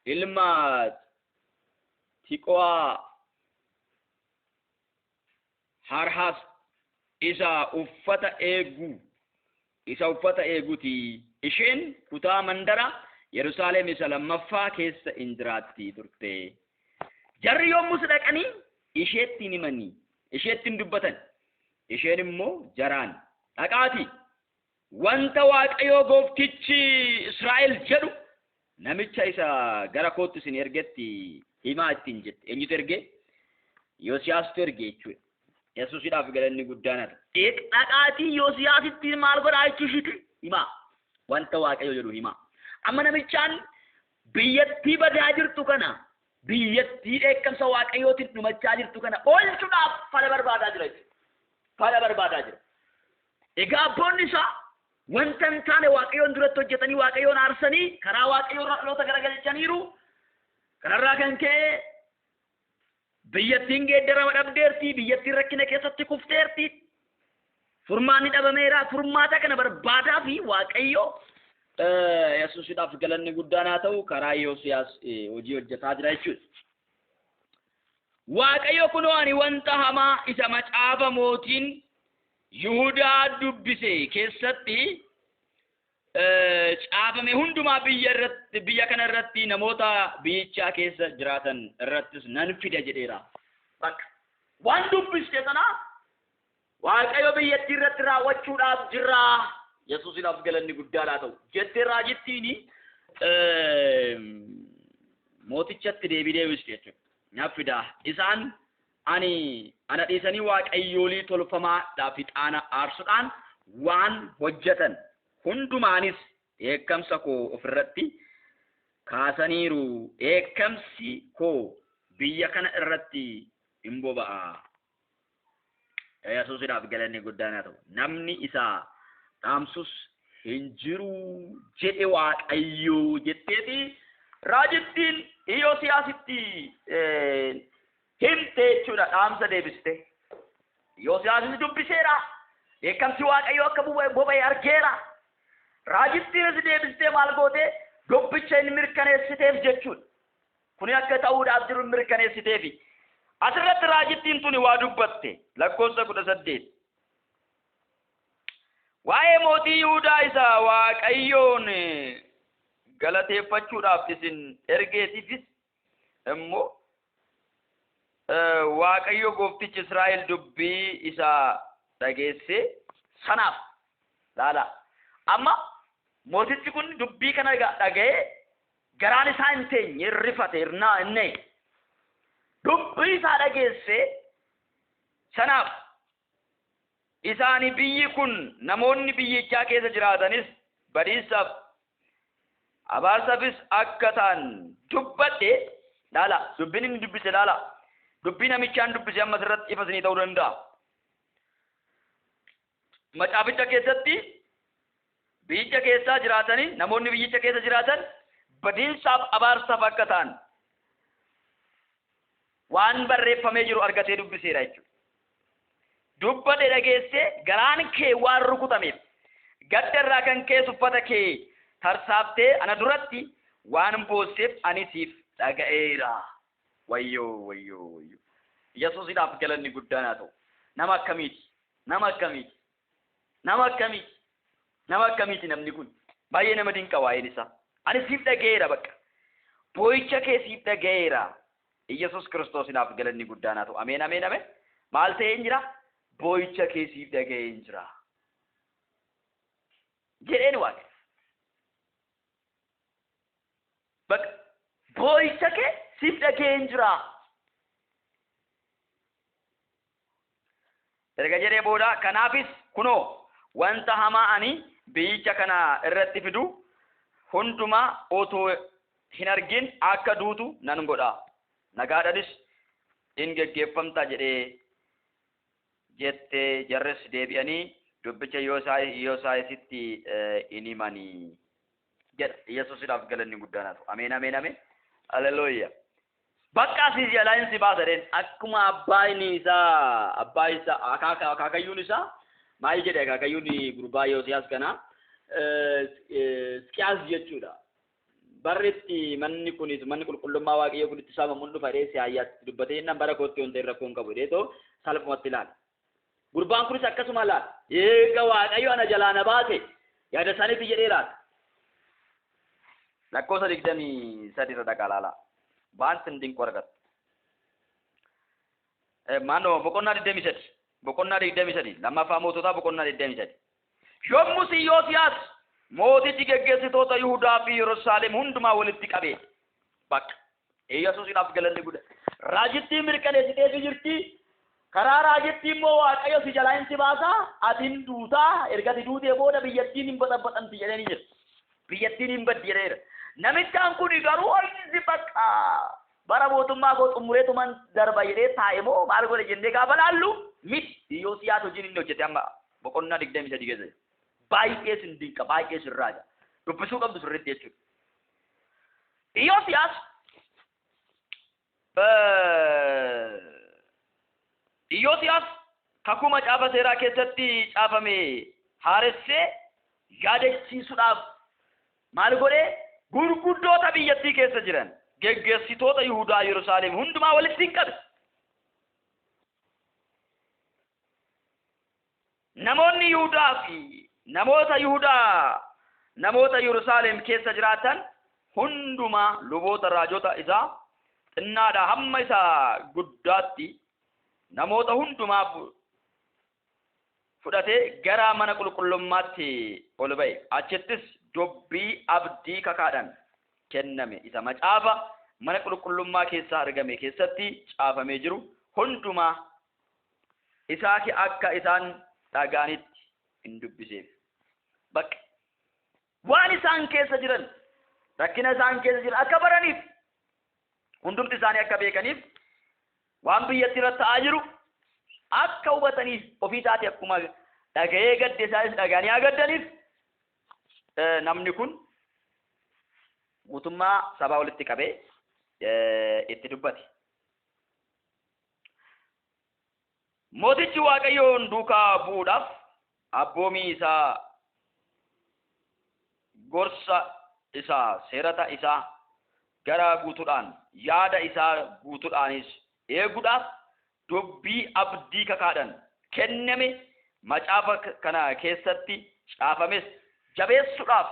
ilma Tiqo'aa Harhas isa uffata eeguuti isheen kutaa mandara Yerusaalem isa lammaffaa keessa jiraatti turte. Jarri yommus dhaqanii isheetti himanii isheetti dubbatan isheen immoo jaraan dhaqaati wanta Waaqayyo gooftichi Israa'el jedhu namicha isa gara kootti isin ergetti himaa ittiin jette. Eenyutu erge? Yosiyaasitu erge jechuudha. Yesuusidhaaf galanni guddaan haa ta'u. Dhaqaatii Yosiyaasitti maal godhaa jechuushiti himaa wanta Waaqayyo jedhu himaa. Amma namichaan biyyattii badaa jirtu kana biyyattii dheekkamsa Waaqayyootiin dhumachaa jirtu kana oolchuudhaaf fala barbaadaa jira jechuudha. Fala barbaadaa jira. Egaa abboonni isaa wanta hin taane Waaqayyoon duratti hojjetanii Waaqayyoon aarsanii karaa Waaqayyoon dhaloota garagalchaniiru. Kanarraa kan ka'e biyyattiin geeddarama dhabdeerti, biyyattiin rakkina keessatti kufteerti. Furmaanni dhabameera. Furmaata kana barbaadaa fi Waaqayyo Yesuusidhaaf galanni guddaan haa ta'u karaa Yosiyaas hojii hojjetaa jira jechuudha. Waaqayyo kunoo ani wanta hamaa isa macaafa mootiin Yihuudaa dubbise keessatti caafame hundumaa biyya kana irratti namoota biyyichaa keessa jiraatan irrattis nan fida jedheera. Bakka waan dubbiste sana Waaqayyo biyyattii irratti raawwachuudhaaf jirra. Yesuusidhaaf galanni guddaan haa ta'u. Jettee raajittiin mootichatti deebiste jechuudha. Naaf fida. Isaan ana dhiisanii waaqayyoolii tolfamaadhaaf ixaana aarsuudhaan waan hojjetan hundumaanis eekkamsa koo ofirratti kaasaniiru. Eekkamsi koo biyya kana irratti hin boba'a. Yesuusidhaaf galanni guddaan haa ta'u. Namni isaa dhaamsus hin jiru jedhe Waaqayyo jetteeti raajittiin Yosiyaasitti himte jechuudha. Dhaamsa deebiste. Yosiyaasis dubbiseera. Eekkamsi Waaqayyo akka boba'e argeera. Raajittiinis deebistee maal goote dubbicha inni mirkaneessiteef jechuudha. Kuni akka ta'uudhaaf jiru mirkaneessiteefi. Asirratti raajittiin tuni waa dubbatte lakkoofsa 18. Waa'ee mootii Yihuudaa isa Waaqayyoon galateeffachuudhaaf isin ergeetiifis immoo Waaqayyo gooftichi Israa'el dubbii isa dhageesse sanaaf laala. Amma mootichi kun dubbii kana dhaga'ee garaan isaa hin teenye rifate irnaa inni dubbii isaa dhageesse sanaaf isaani biyyi kun namoonni biyyichaa keessa jiraatanis badiinsaaf abaarsaafis akka ta'an dubbadhe laala. Dubbiin inni dubbise laala. Dubbii namichaan dubbise ammas irratti ifasinii ta'uu danda'a. Macaaficha keessatti biyyicha keessa jiraatanii namoonni biyyicha keessa jiraatan badiinsaaf abaarsaaf akka ta'an waan barreeffamee jiru argatee dubbiseera jechuudha. Dubbadhe dhageesse garaan kee waan rukutameef gadda irraa kan kee uffata kee tarsaaftee ana duratti waan boosseef ani siif dhaga'eera. Wayyoo. Yesuusidhaaf galanni guddaan haa ta'u. Nama akkamiiti namni kun baay'ee nama dinqa waa'een isaa. Ani siif dhaga'eera bakka. Boo'icha kee siif dhaga'eera. Yesuus Kiristoosiidhaaf galanni guddaan haa ta'u. Ameen. Maal ta'een jira? Boo'icha kee siif dhaga'een jira. Jedheen Waaqa. Bakka boo'icha kee siif dhaga'een jira. Erga jedhee booda kanaafis kunoo wanta hamaa ani biyyicha kana irratti fidu hundumaa otoo hin argin akka duutu nan godha. Nagaadhanis in geggeeffamta jedhee jettee jarris deebi'anii dubbicha Yosiyaasitti in himanii jedha. Yesuusidhaaf galanni guddaan haa ta'u. Ameen. Haleluuyaa. Bakka asii jalaan si baasadeen akkuma abbaa isaa akaakayyuun isaa maal jedhe akaakayyuun gurbaa Yoosiyaas kana Hisqiyaas jechuudha. Barreetti manni qulqullummaa Waaqayyoo kun itti saamamuun dhufa jedhee Isaayyaas dubbatee innaan bara kootti waan ta'e rakkoon qabu jedheetoo salphumatti ilaala. Gurbaan kunis akkasuma laata. Eega Waaqayyo ana jalaa na baase yaada isaaniitti jedhee laata. Lakkoofsa 23 irra dhaqaa laala. Baan sindiin qorqat. Maanoo boqonnaa 23. Boqonnaa 23. Lammaffaa moototaa boqonnaa 23. Yommus Yoosiyaas mootichi geggeessitoota Yihuudaa fi Yerusaalem hundumaa walitti qabee bakka Yesuusiidhaaf galanni guddaa. Raajittiin mirkaneessitee jirti. Karaa raajittii immoo Waaqayyo si jalaa hin si baasaa. Atiin duutaa ergati duutee booda biyyattiin hin baxabbaxamti jedhanii jira. Biyyattiin hin baddi jedheera. Namichaan kun garuu ho'iinsi bakka bara mootummaa koo xumureetuman darba jedhee taa'e moo maal godhe jennee gaafa laallu miti Yoosiyaas hojiin inni hojjete amma boqonnaa 23 keessa baay'ee sin dinqa baay'ee sin raaja dubbisuu qabdu sirriitti jechuudha. Yoosiyaas kakuu macaafa seeraa keessatti caafame haaressee yaadachiisuudhaaf maal godhee gurguddoota biyyattii keessa jiran geggeessitoota Yihuudaa Yerusaalem hundumaa walitti qabe. Namoonni Yihuudaa fi namoota Yerusaalem keessa jiraatan hundumaa luboota raajota isaa xinnaadhaa hamma isaa guddaatti namoota hundumaa fudhatee gara mana qulqullummaatti ol ba'e. Achittis dubbii abdii kakaadhaan kenname isa macaafa mana qulqullummaa keessaa argame keessatti caafamee jiru hundumaa isaa akka isaan dhagaanitti hin dubbiseef. Bakka waan isaan keessa jiran rakkina isaan keessa jiran akka baraniif hundumti isaanii akka beekaniif waan biyyatti irratti ta'aa jiru akka hubataniif ofii isaati akkuma dhaga'ee gadde isaanis dhagaanii haa gaddaniif namni kun guutummaa sabaa walitti qabee itti dubbate. Mootichi Waaqayyoon duukaa bu'uudhaaf abboomii isaa gorsa isaa seerata isaa gara guutuudhaan yaada isaa guutuudhaanis eeguudhaaf dubbii abdii kakaadhaan kenname macaafa kana keessatti caafames jabeessuudhaaf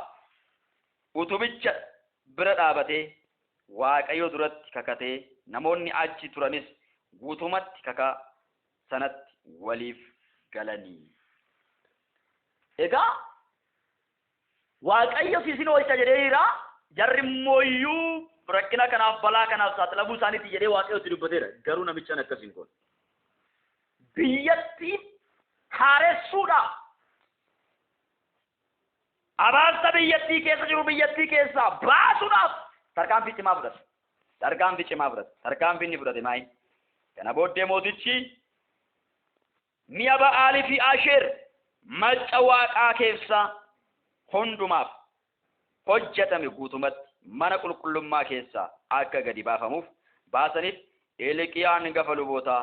utubicha bira dhaabatee Waaqayyo duratti kakatee namoonni achi turanis guutumatti kakaa sanatti waliif galanii. Egaa Waaqayyo isin oolcha jedheera jarri mooyyuu rakkina kanaaf balaa kanaaf saaxilamuu isaaniitti jedhee Waaqayyo itti dubbateera. Garuu namichaan akkasiin kun biyyattii haaressuudhaaf abaarsa biyyattii keessa jiru biyyattii keessaa baasuudhaaf tarkaanfii cimaa fudhate. Tarkaanfii inni fudhate maayi? Kana booddee mootichi mi'a Ba'aalii fi Asheer macca Waaqaa keessaa hundumaaf hojjetame guutumatti mana qulqullummaa keessaa akka gadi baafamuuf baasaniif Hilqiyaa hangafa lubootaa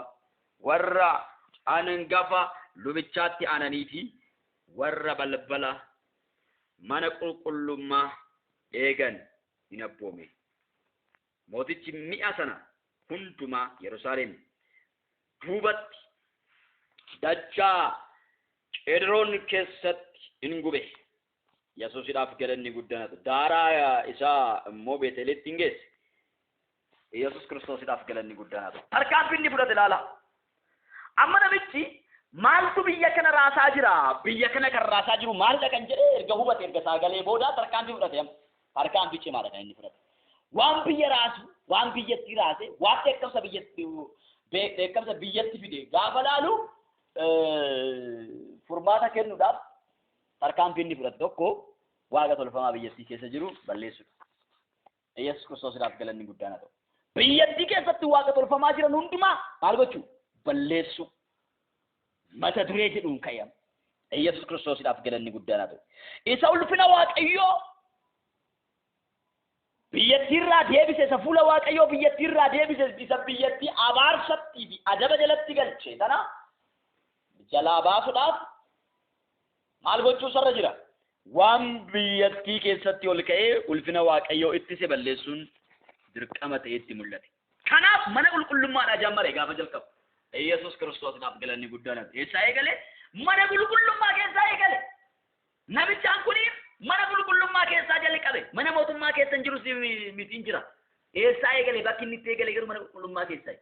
warra hangafa lubichaatti aananii fi warra balbala mana qulqullummaa eegan hin abboome. Mootichi mi'a sana hundumaa Yerusaalem duubatti dachaa Qeedroon keessatti hin gube. Yesuusidhaaf galanni guddaan daaraa isaa immoo Beetelitti hin geesse. Yesuus Kiristoosiidhaaf galanni guddaan tarkaanfii inni fudhate ilaala. Amma namichi maaltu biyya kana raasaa jira? Biyya kana kan raasaa jiru maalidha kan jedhee erga hubate erga saagalee booda tarkaanfii fudhate. Tarkaanfii cimaadha kan inni fudhate. Waan biyya raasu, waan biyyatti raase, waan beekamsa biyyatti fide gaafa laalu furmaata kennuudhaaf tarkaanfii inni fudhate tokko waaqa tolfamaa biyyattii keessa jiru balleessuudha. Yesuus Kiristoosiidhaaf galanni guddaan ta'u. Biyyattii keessatti waaqa tolfamaa jiran hundumaa maal gochuu? Balleessu. Mata duree jedhuun kayyama. Yesuus Kiristoosiidhaaf galanni guddaan ta'u. Isa ulfina Waaqayyoo biyyattiirraa deebise, isa fuula Waaqayyoo biyyattiirraa deebise, isa biyyattii abaarsatti fi adaba jalatti galche sana jalaa baasuudhaaf maal gochuu sarra jira waan biyyattii keessatti ol ka'ee ulfina waaqayyoo ittise balleessuun dirqama ta'etti mul'ate. Kanaaf mana qulqullummaadhaa jammare gaafa jalqabu Yesuus Kiristoosiidhaaf galanni guddaan eessaa eegale mana qulqullummaa keessaa eegale. Namichaan kuniif mana qulqullummaa keessaa jalqabe mana mootummaa keessa hin jiru mitiin jira. Eessaa eegale bakki inni itti eegale garuu mana qulqullummaa keessaa.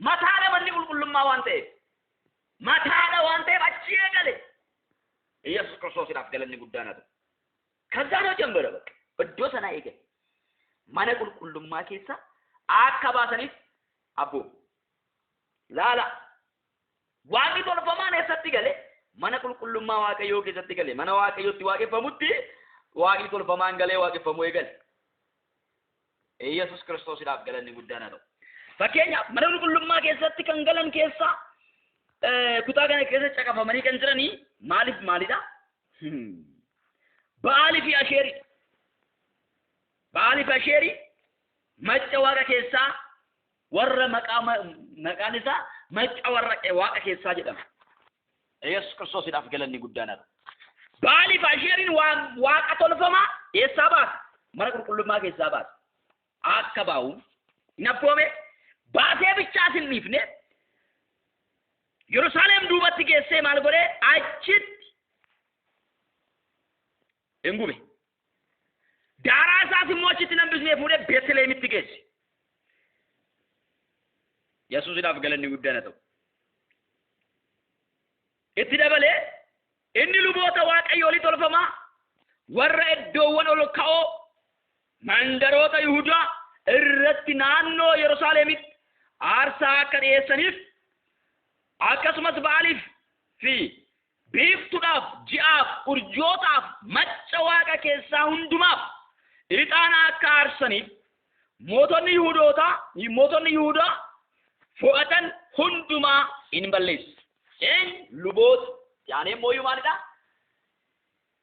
Mataadha manni qulqullummaa waan ta'eef. Mataadha waan ta'eef achi eegale. Yesuus Kiristoosiidhaaf galanni guddaan haa ta'u. Kazaanoo jambara bakka iddoo sanaa eegale. Mana qulqullummaa keessa akka baasaniif abboo. Laala. Waaqni tolfamaan eessatti gale mana qulqullummaa waaqayyoo keessatti gale mana waaqayyootti waaqeffamutti waaqni tolfamaan galee waaqeffamuu eegale. Yesuus Kiristoosiidhaaf galanni guddaan haa ta'u. Fakkeenyaaf mana qulqullummaa keessatti kan galan keessaa kutaa kana keessatti caqafamanii kan jiranii maalidha? Ba'aalii fi Asheeri. Ba'aalii fi Asheeri macca waaqa keessaa warra maqaan isaa macca warra waaqa keessaa jedhama. Yesuus Kiristoosiidhaaf galanni guddaan haa ta'u. Ba'aalii fi Asheeriin waaqa tolfamaa eessaa baasa? Mana qulqullummaa keessaa baasa. Akka baa'u naffoome baasee bichaas hin dhiifne Yerusaalem duubatti geessee maal godhee achitti hin gube. Daaraa isaas immoo achitti nambisnee fuudhee Beetlehemitti geesse. Yesuusiidhaaf galanni guddaan haa ta'u. Itti dabalee inni luboota waaqayyoolii tolfamaa warra iddoowwan ol ka'oo mandaroota Yihudaa irratti naannoo Yerusaalemitti aarsaa akka dhiyeessaniif akkasumas Ba'aaliif fi biiftuudhaaf ji'aaf urjootaaf macca waaqa keessaa hundumaaf ixaana akka aarsaniif mootonni Yihudaa fo'atan hundumaa hin balleesse. Luboota yaanee mooyyuu maalidha?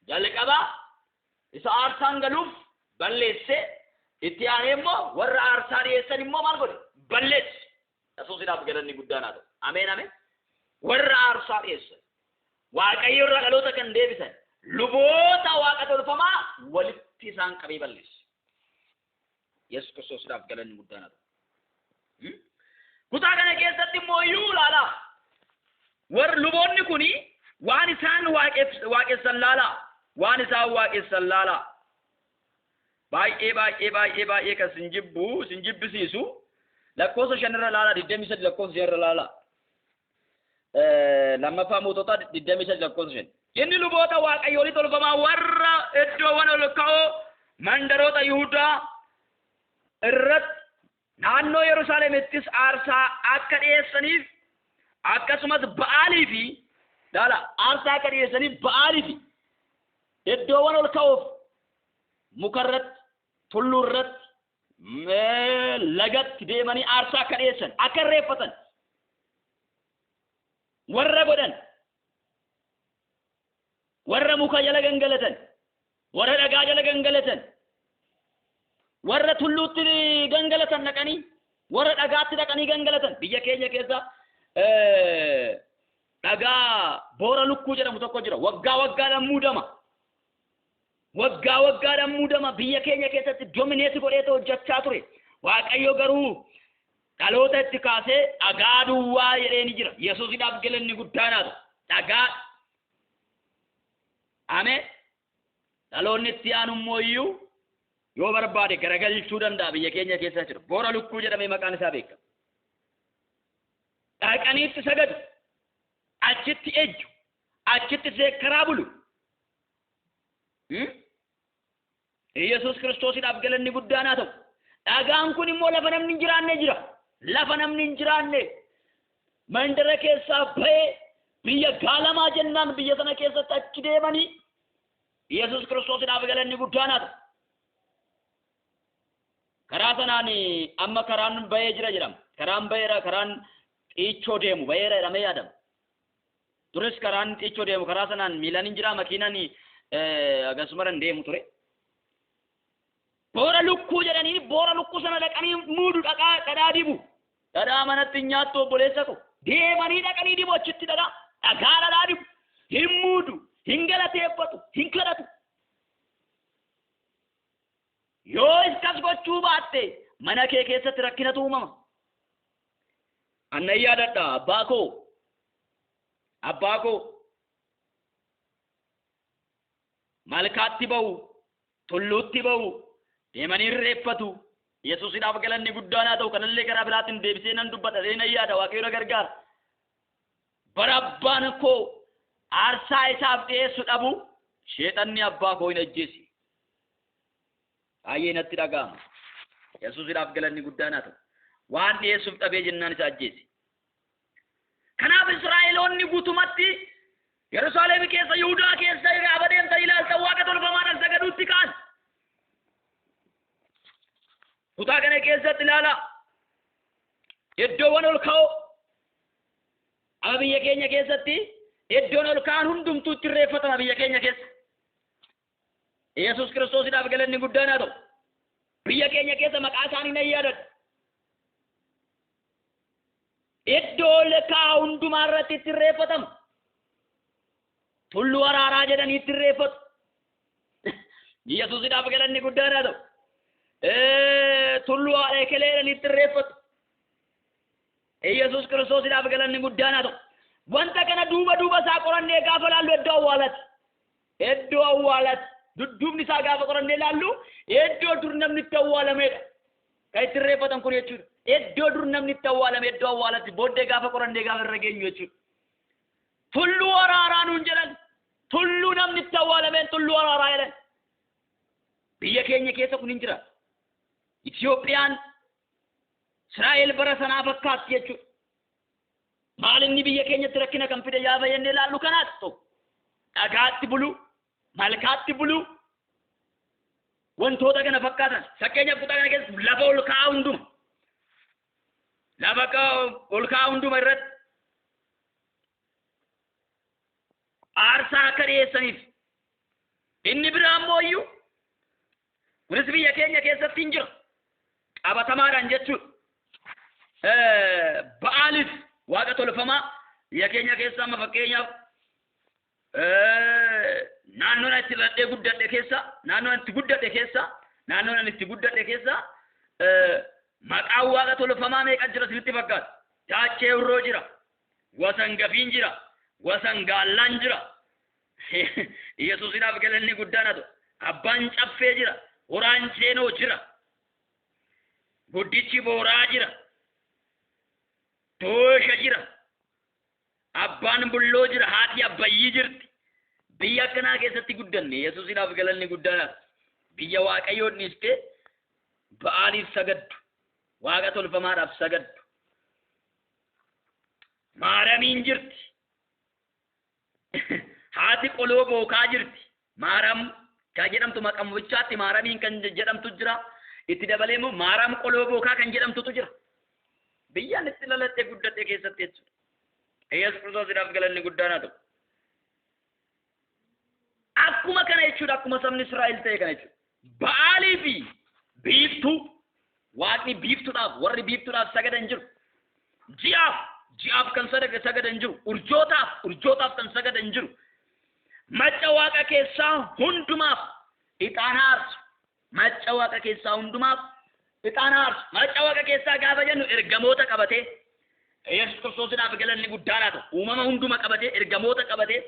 Jalqabaa isa aarsaan galuuf balleesse itti aanee immoo warra aarsaa dhiyeessan immoo maal godhe? Balleesse. Yesuusiidhaaf galanni guddaan haa ta'u. Ameen ameen. Warra aarsaa dhiyeessan waaqayyo irraa dhaloota kan deebisan luboota waaqa tolfamaa walitti isaan qabee balleesse. Yesuus Kiristoosiidhaaf galanni guddaan haa ta'u. Kutaa kana keessatti immoo iyyuu ilaalaa. Warra luboonni kuni waan isaan waaqessan laalaa. Waan isaan waaqessan laalaa. Baay'ee kan sinjibbisiisu lakkoofsa 5 irra laalaa 23 lakkoofsa 5 irra laalaa. Lammaffaa moototaa 23 lakkoofsa 5. Inni luboota waaqayyoolii tolfamaa warra iddoowwan ol ka'oo mandaroota Yihudaa irratti naannoo Yerusaalemittis aarsaa akka dhiyeessaniif akkasumas Ba'aalii fi aarsaa akka dhiyeessaniif Ba'aalii fi iddoowwan ol ka'oof mukarratti tulluurratti lagatti deemanii aarsaa akka dhiyeessan akka irreeffatan warra godhan warra muka jala gangalatan warra dhagaa jala gangalatan warra tulluutti gangalatan dhaqanii warra dhagaatti dhaqanii gangalatan biyya keenya keessa dhagaa boora lukkuu jedhamu tokko jira waggaadhaan muudama. Waggaadhaan muudama biyya keenya keessatti domineeti godhee hojjechaa ture. Waaqayyo garuu dhaloota itti kaasee dhagaa duwwaa jedhee ni jira. Yesuusiidhaaf galanni guddaan haa ta'u. Dhagaa. Ameen. Dhaloonni itti aanu immoo iyyuu yoo barbaade garagalchuu danda'a biyya keenya keessa jira. Boora lukkuu jedhamee maqaan isaa beekama. Dhaqanii itti sagadu. Achitti ejju. Achitti seekkaraa bulu. Yesuus Kiristoosiidhaaf galanni guddaan haa ta'u. Dhagaan kun immoo lafa namni hin jiraanne jira. Lafa namni hin jiraanne mandara keessaa ba'ee biyya gaalamaa jennaan biyya sana keessatti achi deemanii Yesuus Kiristoosiidhaaf galanni guddaan haa ta'u. Karaa sanaan amma karaan ba'ee jira jedhama. Karaan ba'eera karaan xiichoo deemu ba'eera jedhamee yaadama. Duris karaan xiichoo deemu karaa sanaan miilaan hin jira makiinaan akkasumarran deemu ture. Boora lukkuu jedhanii boora lukkuu sana dhaqanii muudu dhadhaa dibu. Dhadhaa manatti nyaattu obboleessa ko deemanii dhaqanii dibu achitti dhadhaa dibu. himmuudu, hingalateeffatu, hinkadhatu. Yoo iskas gochuu baatte mana kee keessatti rakkinatu uumama. Annan yaadadha abbaa koo malkaatti ba'u, tulluutti ba'u, deemanii irreeffatu. Yesuusidhaaf galanni guddaan haa ta'u. Kanallee karaa biraatiin deebisee nan dubbata. Nan yaada Waaqayyo na gargaara. Bara abbaan koo aarsaa isaaf dhiyeessu dhabu sheexanni abbaa koo hin ajjeesi. Baay'ee natti dhaga'ama. Yesuusidhaaf galanni guddaan haa ta'u. Waan dhiyeessuuf dhabee jennaan isa ajjeesi. Kanaaf Israa'eloonni guutumatti Yerusaalem keessa, Yihuudaa keessa gaafa deemtan ilaaltan waaqa tolfamaadhaan sagaduutti ka'an. Kutaa kana keessatti ilaala. Iddoowwan ol ka'oo amma biyya keenya keessatti iddoon ol ka'an hundumtuu itti irreeffatama biyya keenya keessa. Yesuus Kiristoosidhaaf galanni guddaan haa ta'u. Biyya keenya keessa maqaa isaanii nan yaadadha. Iddoo ol ka'aa hundumaa irratti itti irreeffatama. Tulluu araaraa jedhanii itti irreeffatu. Yesuusidhaaf galanni guddaan haa ta'u. Tulluu ekelee jedhanii itti irreeffatu. Yesuus Kiristoosidhaaf galanni guddaan haa ta'u. Wanta kana duuba isaa qorannee gaafa laallu iddoo awwaalati. Iddoo awwaalati. Dudduubni isaa gaafa qorannee laallu iddoo dur namni itti awwaalameedha. Kan itti irreeffatan kun jechuudha. Iddoo dur namni itti awwaalame iddoo awwaalati. Booddee gaafa qorannee gaafa irra geenyu jechuudha. Tulluu araaraa nuun jedhan. Tulluu namni itti awwaalameen tulluu araaraa jedhan. Biyya keenya keessa kun hin jira. Itiyoophiyaan Israa'el bara sanaa fakkaatti jechuudha. Maal inni biyya keenyatti rakkina kan fide yaa fayyannee laallu kanaatti ta'u. Dhagaatti bulu, malkaatti bulu, wantoota kana fakkaatan. Fakkeenyaaf kutaa kana keessa lafa ol ka'aa hunduma. Lafa ol ka'aa hunduma irratti aarsaa akka dhiyeessaniif. Inni biraa ammoo iyyuu kunis biyya keenya keessatti hin jira. Qabatamaadhaan jechuudha. Ba'aalis waaqa tolfamaa biyya keenya keessa amma fakkeenyaaf naannoon itti radhee guddadhe keessa, naannoon itti guddadhe keessa maqaan waaqa tolfamaa meeqa jira sinitti fakkaata? Daachee urroo jira, wasan gafiin jira, wasan gaallaan jira. Yesuusidhaaf galanni guddaan haa ta'u. Abbaan caffee jira, horaan seenoo jira, guddichi booraa jira, toosha jira, abbaan bulloo jira, haati abbayyii jirti. Biyya akkanaa keessatti guddanne Yesuusidhaaf galanni guddaan haa ta'u. Biyya Waaqayyoon dhiistee Ba'aaliif sagaddu, waaqa tolfamaadhaaf sagaddu. Maaramiin jirti. Haati qoloo bookaa jirti. Maaram kan jedhamtu maqamuchaatti maaramiin kan jedhamtu jira. Itti dabalee immoo maaram qoloo bookaa kan jedhamtutu jira. Biyyaan itti lalattee guddatte keessatti jechuudha. Yesuus Kiristoosidhaaf galanni guddaan haa ta'u. Akkuma kana jechuudha, akkuma sabni Israa'el ta'e kana jechuudha. Ba'aalii fi biiftuu, waaqni biiftuudhaaf, warri biiftuudhaaf sagadan jiru. Ji'aaf kan sagadan jiru. Urjootaaf kan sagadan jiru. Macca waaqa keessaa hundumaaf ixaana aarsu. Macca waaqa keessaa hundumaaf ixaana aarsu. Macca waaqa keessaa gaafa jennu ergamoota qabatee, Yesuus Kiristoosidhaaf galanni guddaan haa ta'u. Uumama hunduma qabatee, ergamoota qabatee,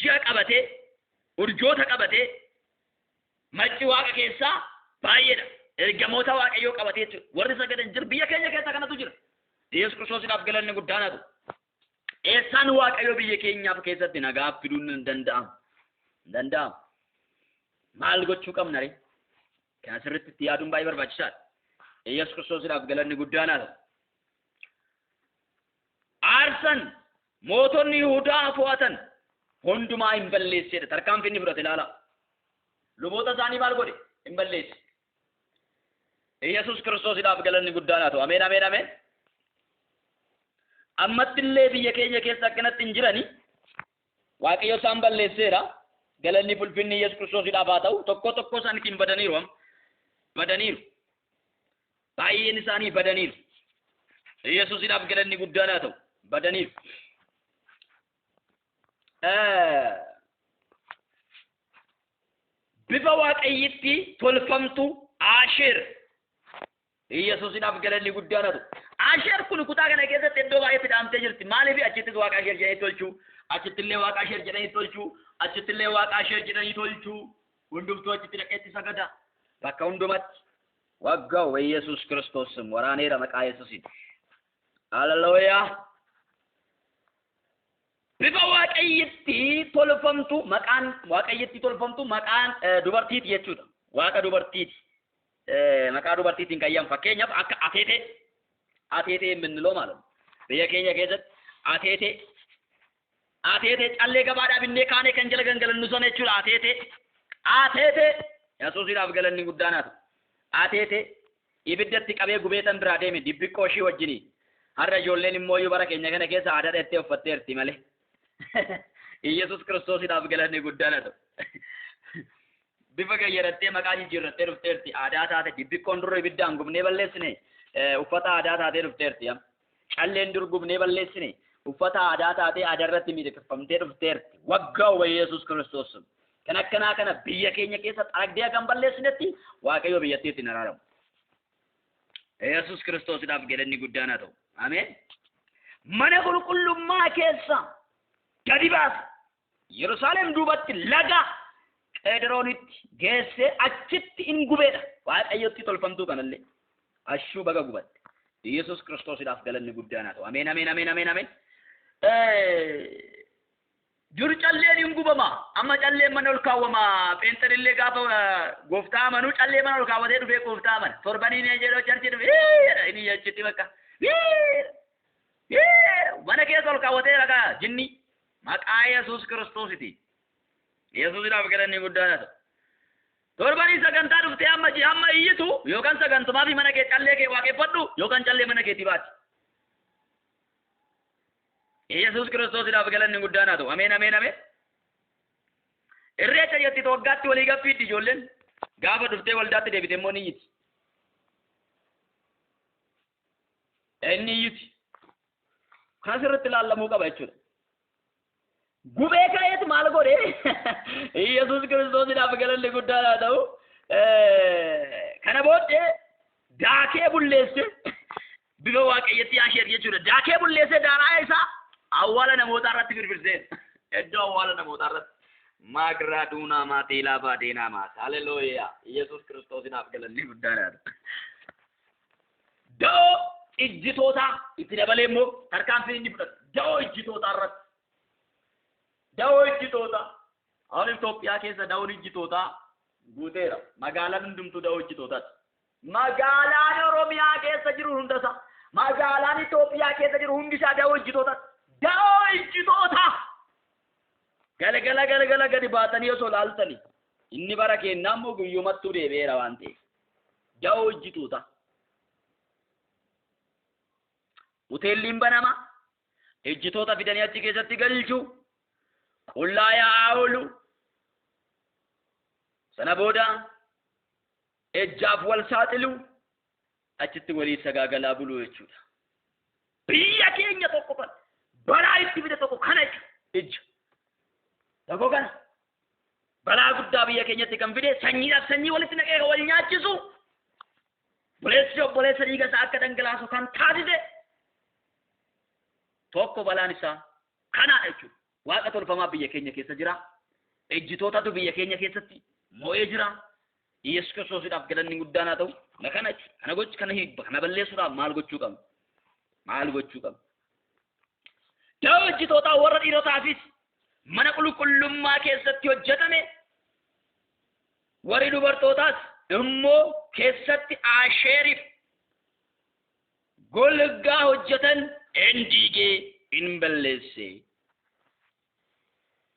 ji'a qabatee, urjoota qabatee, macci waaqa keessaa baay'eedha. Ergamoota waaqayyoo qabatee jechuudha. Warri sagadan jiru biyya keenya keessa kanatu jira. Yesuus Kiristoosidhaaf galanni guddaan haa ta'u. Eessaan waaqayyoo biyya keenyaaf keessatti nagaa fiduun hin danda'amu. Maal gochuu qabna ree? Kan asirratti itti yaaduun baay'ee barbaachisaadha. Yesuus Kiristoosidhaaf galanni guddaan haa ta'u. Aarsan mootonni Yihuudaa fo'atan hundumaa hin balleessedha. Tarkaanfii inni fudhate ilaala. Luboota isaanii maal godhe? Hin balleesse. Yesuus Kiristoosidhaaf galanni guddaan haa ta'u. Ameen. Ammatti illee biyya keenya keessa akkanatti hin jirani. Waaqayyo isaan balleesseera. Galanni fulfinni Yesuus Kiristoosidhaaf haa ta'u. Tokko isaaniitiin badaniiru. Baay'een isaanii badaniiru. Yesuusidhaaf galanni guddaan haa ta'u. badaniif bifa waaqayyitti tolfamtu Asheer Yesuusiidhaaf galanni guddaanatu. Asheer kun kutaa kana keessatti iddoo baay'eetti dhaamtee jirti. Maaliif achittis waaqa Asheer jedhanii tolchuu, achittillee waaqa Asheer jedhanii tolchuu, achittillee waaqa Asheer jedhanii tolchuu, hundumtuu achitti dhaqeetti sagada. Bakka hundumatti waggaa Yesuus Kiristoos waraaneera maqaa Yesuusiin. Hallelujaa. Bifa waaqayyitti tolfamtu maqaan waaqayyitti tolfamtu maqaan dubartiiti jechuudha. Waaqa dubartiiti. Maqaa dubartiitiin qayyam fakkeenyaaf akka ateetee የምንለው ማለት ነው. biyya keenya keessatti ateetee callee gabaadhaa binnee kaanee kan jala gangalannu sana jechuudha. Ateetee Yesuusiidhaaf galanni guddaanaatu. Ateetee ibiddatti qabee gubeetan biraa deeme dibbiqqoo ishii wajjini. Har'a ijoolleen immoo bara keenya kana keessa aadaa dheettee uffatteerti malee. Yesuus Kiristoosiidhaaf galanni guddaanaatu. Bifa gayyarattee maqaa jijjiirrattee dhufteerti. Aadaa taate dibbiqqoon durra ibiddaan gubnee balleessine uffata aadaa taatee dhufteerti. Calleen dur gubnee balleessine uffata aadaa taatee aadarratti miidhagfamtee dhufteerti. Waggaa Yesuus Kiristoos kan akkanaa kana biyya keenya keessa xaragdee kan balleessinetti Waaqayyo biyyattiitti hin araaramu. Yesuus Kiristoosiidhaaf galanni guddaana ta'u. Ameen. Mana qulqullummaa keessa gadi baase Yerusaalem duubatti laga Qeediroonitti geessee achitti in gubeedha. Waaqayyotti tolfamtuu kanallee ashuu baga gubatte. Yesuus Kiristoosiidhaaf galanni guddaana ta'u. Ameen ameen ameen ameen ameen. Dur calleen hin gubama. Amma calleen mana ol kaawwama. Pheenxanillee gaafa gooftaa amanuu callee mana ol kaawwatee dhufee gooftaa amana. Torbanii ni jedhoo charchi dhufee inni achitti bakka. Mana keessa ol kaawwatee ragaa jinni maqaa Yesuus Kiristoositi. Yesuusiidhaaf galanni guddaana ta'u. Torbanii sagantaa dhuftee amma iyyitu yookaan sagantumaa fi mana kee callee kee waaqeffadhu yookaan callee mana keetii baati. Yesuus Kiristoosiidhaaf galanni guddaana ta'u. Ameen ameen ameen. Irreecha jetti waggaatti walii gaffiiddi ijoolleen gaafa dhuftee waldaatti deebite immoo ni iyyiti. Inni iyyiti. Kanas irratti ilaallamuu qaba jechuudha. Gubee ka'eetu maal godhee Yesuus Kiristoosiidhaaf galanni guddaana ta'u. Kana booddee daakee bulleesse bifa waaqayyatti Asheer jechuudha. Daakee bulleesse daaraa isaa awwaala namootaa irratti firfirseen. Iddoo awwaala namootaa irratti. Maagiraa duunaa maatii laafaa deenaa maata. Hallelujaa. Yesuus Kiristoosiidhaaf galanni guddaana ta'u. Da'oo ijjitootaa itti dabalee immoo tarkaanfii inni fudhatu. Da'oo ijjitootaa irratti. Da'oo ijjitoota. Awwan Itoophiyaa keessa da'oon ijjitoota guuteera. Magaalaan hundumtuu da'oo ijjitootaati. Magaalaan Oromiyaa keessa jiru hundasaa. Magaalaan Itoophiyaa keessa jiru hundisaa da'oo ijjitootaati. Da'oo ijjitoota. Galgala gadi baatanii osoo laaltanii. Inni bara kennaa immoo guyyumattuu deebi'eera waan ta'eef. Da'oo ijjitoota. Hoteelliin banama. Ijjitoota fidanii achi keessatti galchuu. Qullaa yaa'aa oolu. Sana booda ejjaaf wal saaxilu achitti walii sagaagalaa buluu jechuudha. Biyya keenya tokko kan balaa itti fide tokko kana ejja. Tokko kana balaa guddaa biyya keenyatti kan fide sanyiidhaaf sanyii walitti naqee wal nyaachisu. Obboleessa dhiiga isaa akka dhangalaasu kan taasise tokko balaan isaa kana jechuudha. Waaqa tolfamaa biyya keenya keessa jira. Ejjitootatu biyya keenya keessatti moo'ee jira. Yesuus Kiristoosiidhaaf galanni guddaana ta'u. Kana gochi kana hibba kana balleessuudhaaf maal gochuu qabna? Maal gochuu qabna? Da'oo ejjitootaa warra dhiirotaafis mana qulqullummaa keessatti hojjetame warri dubartootaas immoo keessatti Asheeriif golgaa hojjetan hin diigee hin balleesse.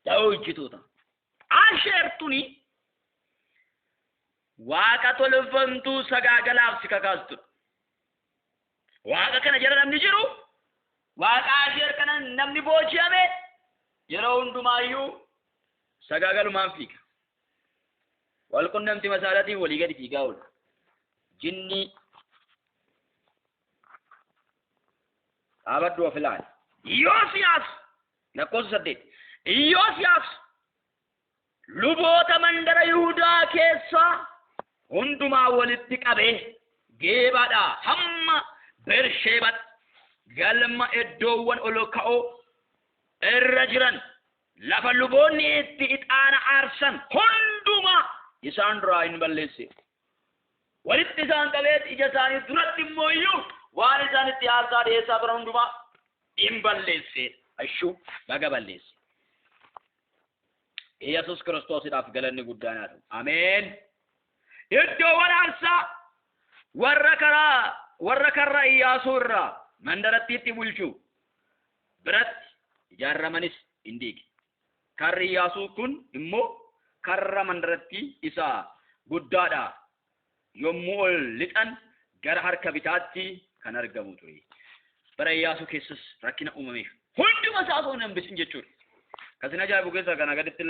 Da'oo ijjitoota. Asheer tuni waaqa tolfamtuu sagaagalaaf si kakaastudha. Waaqa kana jala namni jiru waaqa Asheer kana namni booji'ame yeroo hundumaayyuu sagaagalumaan fiiga. Walqunnamtii masaalaatiin walii gadi fiigaa oola. Jinni dhaabaddu of ilaali. Yoosiyaas lakkoofsa 8 Yoosiyaas luboota mandara Yihuudaa keessaa hundumaa walitti qabee Geebaadhaa hamma Bersheebaatti galma iddoowwan ol ka'oo irra jiran lafa luboonni itti ixaana aarsan hundumaa isaan duraa hin balleesse. Walitti isaan qabeet ija isaanii duratti immoo iyyuu waan isaan itti aarsaa dhiyeessaa turan hundumaa hin balleesse. Ashuu baga balleesse. Yesus Kiristoosidhaaf galanni guddaan haa ta'u. Ameen. Iddoowwan aarsaa warra karra Iyyaasuu irraa mandarattiitti bulchuu biratti ijaaramanis hin diige. Karri Iyyaasuu kun immoo karra mandarattii isaa guddaadha. Yommuu ol lixan gara harka bitaatti kan argamu ture. Bara Iyyaasuu keessas rakkina uumameef hunduma isaa osoo hin hambisin jechuudha. Kasin ajaa'ibu keessa kana gaditti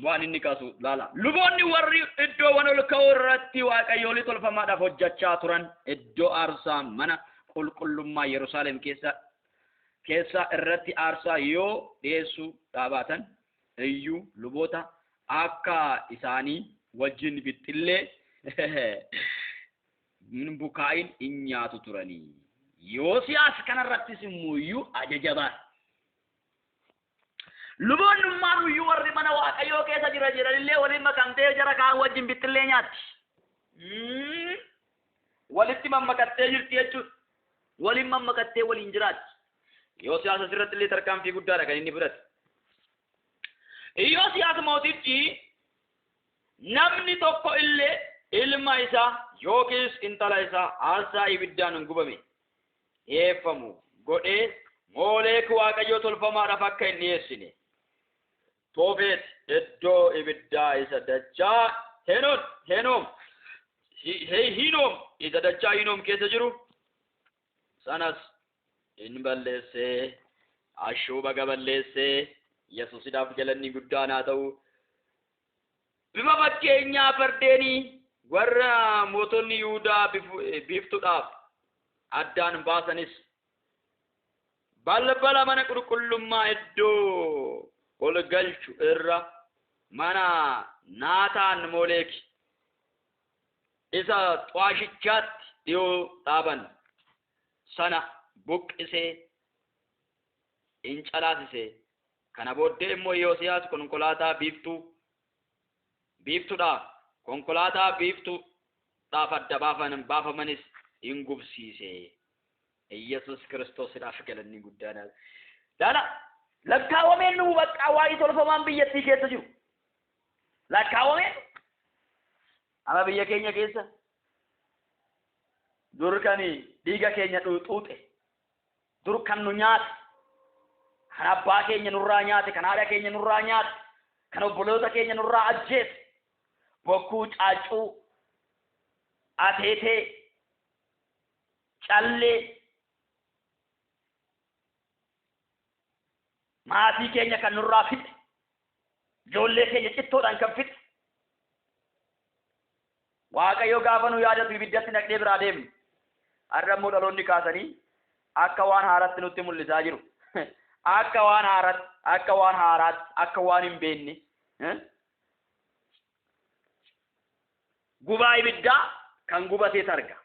waan inni kaasu laala. Luboonni warri iddoowwan ol ka'oo irratti waaqayyoolii tolfamaadhaaf hojjechaa turan iddoo aarsaa mana qulqullummaa Yerusaalem keessa irratti aarsaa yoo dhiyeessuu dhaabatan iyyuu luboota akka isaanii wajjin bixxillee bukaa'in hin nyaatu turanii. Yoosiyaas kanarrattis immoo iyyuu ajajabaan. Luboonnummaan iyyuu warri mana waaqayyoo keessa jiranillee waliin makamtee jara kaan wajjin bixxillee nyaatti. Walitti mammakattee jirti jechuudha. Waliin mammakattee waliin jiraatti. Yoosiyaas asirratti illee tarkaanfii guddaadha kan inni fudhate. Yoosiyaas mootichi namni tokko illee ilma isaa yookiis intala isaa aarsaa ibiddaan gubame eeffamu godhee Moolek waaqayyoo tolfamaadhaaf akka hin dhiyeessine. Toofet iddoo ibiddaa isa dachaa Hinoom keessa jiru sanas hin balleessee ashuu baga balleessee Yesuusidhaaf galanni guddaan haa ta'u. Bifa fakkeenyaa fardeenii warra mootonni Yihuudaa biiftuudhaaf addaan baasanis balbala mana qulqullummaa iddoo ol galchu irra mana Naataan Moolek isa xu'aashichaatti dhiyoo dhaaban sana buqqisee hin calaasisee. Kana booddee immoo Yoosiyaas konkolaataa biiftuudhaaf konkolaataa biiftuudhaaf adda baafamanis hin gubsiise. Yesus Kiristoosidhaaf galanni guddaan. Lakkaawwameen nu bakka waa'ee tolfamaan biyyattii keessa jiru. Lakkaawwameen ama biyya keenya keessa dur kan dhiiga keenya xuuxe dur kan nu nyaate kan abbaa keenya nurraa nyaate kan haadha keenya nurraa nyaate kan obboloota keenya nurraa ajjeese bokkuu caaccuu ateetee callee maatii keenya kan nurraa fixe ijoollee keenya cittoodhaan kan fixe waaqayyo gaafa nu yaadatu ibiddatti naqnee biraa deemne arrammoo dhaloonni kaasanii akka waan haaratti nutti mul'isaa jiru. Akka waan haaraatti akka waan hin beekne gubaa ibiddaa kan gubatee arga.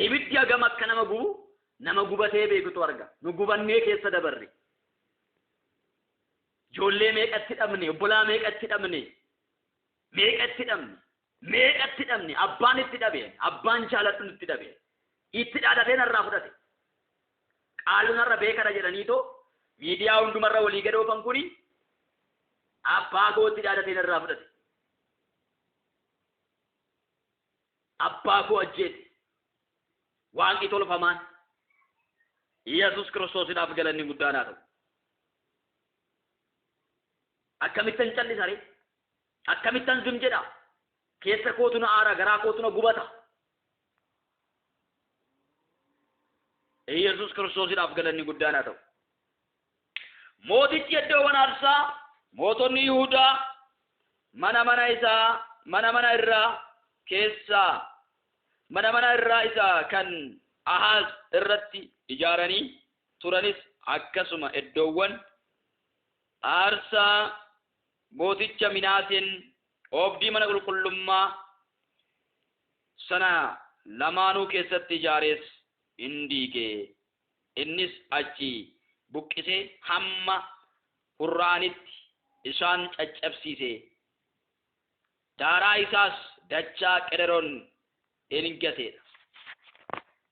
Ibiddi hagam akka nama gubatee beekutu arga. Nu gubannee keessa dabarre. Ijoollee meeqatti dhabne, obbolaa meeqatti dhabne, abbaan itti dhabe, abbaan jaaladhu itti dhabe. Itti dhaadhatee narraa fudhate. Qaalunarra beekara jedhaniitoo miidiyaa hundumarra walii gad oofan kuni abbaa kootti dhaadhatee narraa fudhate. Abbaa koo ajjeete. Waaqni tolfamaan Yesus Kiristoosidhaaf galanni guddaan haa ta'u. Akkamittan callisare? Akkamittan zim jedha? Keessa kootu na aara, garaa kootu na gubata. Yesus Kiristoosidhaaf galanni guddaan haa ta'u. Mootichi iddoowwan aarsaa mootonni Yihuudaa mana irraa isaa kan Ahaaz irratti ijaaranii turanis akkasuma iddoowwan aarsaa mooticha Minaaseen oobdii mana qulqullummaa sana lamaanuu keessatti ijaares hin diige. Innis achi buqqisee hamma hurraanitti isaan caccabsiise. Daaraa isaas dachaa Qederoon hin gateedha.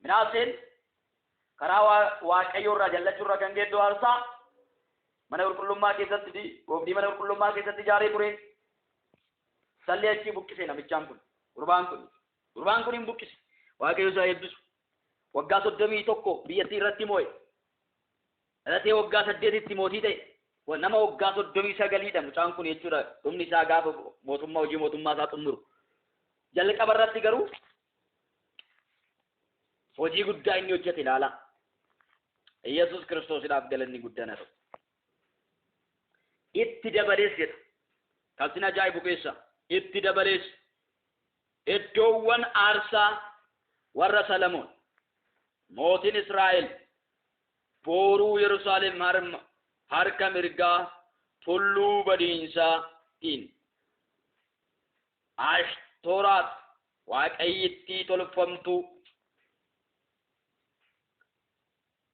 Minaaseen karaa Waaqayyoo irraa jallachuu irraa kan geeddoo aarsaa mana qulqullummaa keessatti oobdii mana qulqullummaa keessatti ijaaree ture. Sallee achi buqqise namichaan kun gurbaan kun hin buqqise. Waaqayyo isaa eebbisu. Waggaa 31 biyyattii irratti moo'e. Dhalatee waggaa 8tti mootii ta'e. Nama waggaa 39dha mucaan kun jechuudha. Dhumni isaa gaafa mootummaa hojii mootummaa isaa xumuru. Jalqaba irratti garuu hojii guddaa inni hojjete ilaala. Yesuus Kiristoosiidhaaf galanni guddaan haa ta'u. Itti dabalees jedha. Kan ajaa'ibu keessa itti dabalees iddoowwan aarsaa warra Salamoon mootiin Israa'el booruu Yerusaalem harka mirgaa tulluu badiinsaatiin Ashtooraat waaqayyittii tolfamtuu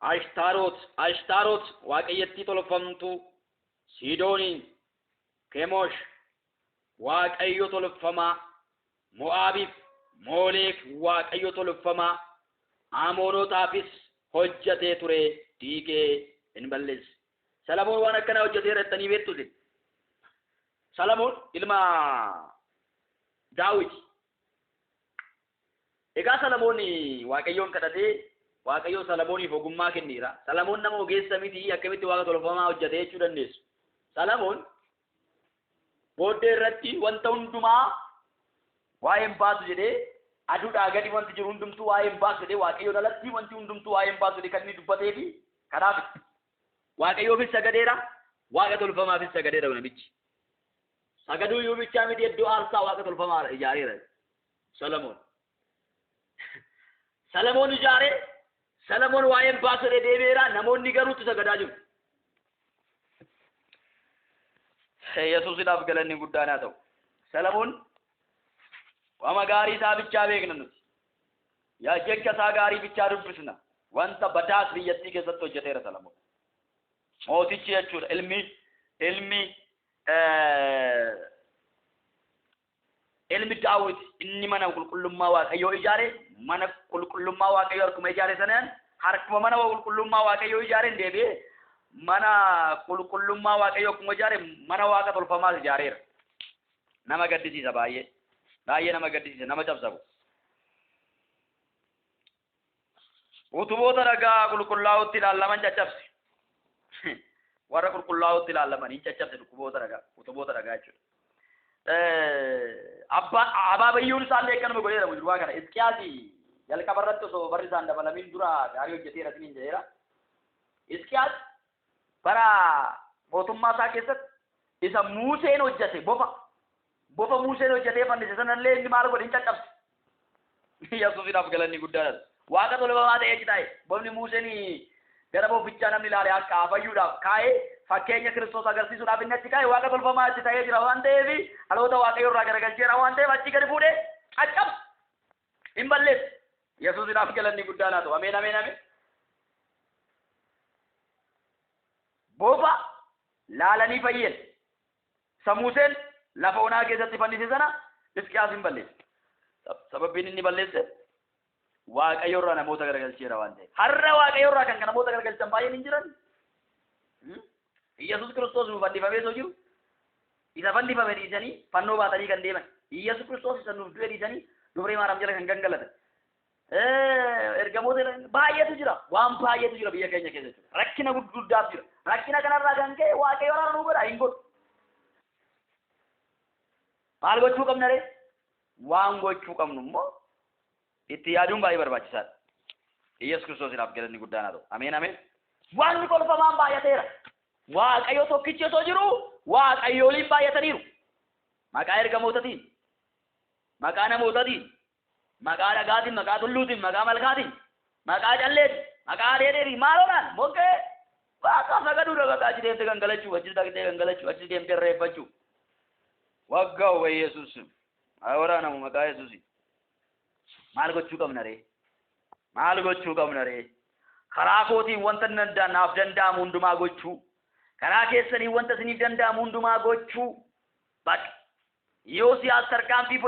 Ashtaaroot waaqayyittii tolfamtuu Siidooniin Kemosh waaqayyo tolfamaa Mo'aabiif Mooleek waaqayyo tolfamaa Amoonotaafis hojjatee ture diigee hin balleesse. Salamoon waan akkana hojjatee irratti beektu isin. Salamoon ilma Daawit. Egaa Salamoon waaqayyoon kadhatee waaqayyo Salamooniif ogummaa kenneera. Salamoon nama ogeessa miti akkamitti waaqa tolfamaa hojjatee jechuu dandeessu. Salamoon booddee irratti wanta hundumaa waa'een baasu jedhee aduudhaa gadi wanti jiru hundumtuu waa'een baasu jedhee waaqayyoon alatti wanti hundumtuu waa'een baasu jedhee kan inni dubbatee fi kanaaf waaqayyoofis sagadeera waaqa tolfamaafis sagadeera namichi. Sagaduu yoo bichaa miti iddoo aarsaa waaqa tolfamaa ijaareera Salamoon. Salamoon ijaaree Salamoon waa'een baasu jedhee deebi'eera namoonni garuutti sagadaa jiru. Yesuusiidhaaf galanni guddaan haa ta'u. Salamoon wama gaarii isaa bichaa beekna nuti. Yaa jecha isaa gaarii bichaa dubbisna. Wanta badaas biyyattii keessatti hojjeteera Salamoon. Mootichi jechuudha. Ilmi Daawit inni mana qulqullummaa Waaqayyoo ijaare mana qulqullummaa Waaqayyoo harkuma ijaare sanaan harkuma mana qulqullummaa Waaqayyoo ijaareen deebi'ee mana qulqullummaa Waaqayyoo akkuma ijaare mana waaqa tolfamaas ijaareera. Nama gaddisiisa baay'ee. Baay'ee nama gaddisiisa nama cabsabu. Utuboota dhagaa qulqullaa'utti ilaalaman caccabse. Warra qulqullaa'utti ilaalaman hin caccabse utuboota dhagaa jechuudha. Abaabayyuun isaallee akkanuma godheera muduraa kana. Hisqiyaasi jalqaba irratti osoo barri isaan dabalamiin dura gaarii hojjeteera siniin jedheera. Hisqiyaas bara mootummaa isaa keessatti isa Museen hojjete bofa Museen hojjetee fannise sanallee inni maal godhe hin caccabse. Yesuusiidhaaf galanni guddaadha. Waaqa tolfamaa ta'ee citaa'e bofni Museen gara bofichaa namni ilaale akka fayyuudhaaf kaa'ee fakkeenya Kiristoos agarsiisuudhaaf inni achi kaa'e waaqa tolfamaa achi ta'ee jira waan ta'eef dhaloota Waaqayyoo irraa garagalcheera waan ta'eef achi gadi fuudhee caccabse hin balleesse. Yesuusiidhaaf galanni guddaan haa ta'u. Ameen ameen ameen. Bofa laalanii fayyen Museen lafa onaa keessatti fannise sana Hisqiyaas hin balleesse. Sababbiin inni balleesse Waaqayyo irraa namoota garagalcheera waan ta'eef. Har'a Waaqayyo irraa kan namoota garagalchan baay'een hin jiran. Yesuus Kiristoos nuuf fannifamee soo jiru. Isa fannifame dhiisanii fannoo baatanii kan deeman. Yesuus Kiristoos isa nuuf du'e dhiisanii dubree Maariyaam jala kan gangalatan. Ergamoota baay'eetu jira. Waan baay'eetu jira biyya keenya keessa jechuudha. Rakkina guddaatu jira. Rakkina kanarraa kan ka'e Waaqayyo irraa nu godha hin godhu. Maal gochuu qabna ree? Waan gochuu qabnu immoo itti yaaduun baay'ee barbaachisaadha. Yesuus Kiristoosiidhaaf galanni guddaan haa ta'u. Ameen ameen. Waan tolfamaan baay'ateera. Waaqayyo tokkichi osoo jiru Waaqayyooliin baay'ataniiru. Maqaa ergamootatiin, maqaa namootaatiin, maqaa dhagaatiin, maqaa tulluutiin, maqaa malkaatiin maqaa calleeti maqaa dheedheeri maaloolaan mokkee waaqa sagaduudha maqaa achi deemte gangalachuu achi dhaqxee gangalachuu achi deemte reeffachuu waggaa wa Yesuus awwaraa namu maqaa Yesuus maal gochuu qabna ree maal gochuu qabna ree karaa kootiin wanta naaf danda'amu hundumaa gochuu karaa keessanii wanta isiniif danda'amu hundumaa gochuu bak yoo siyaas tarkaanfii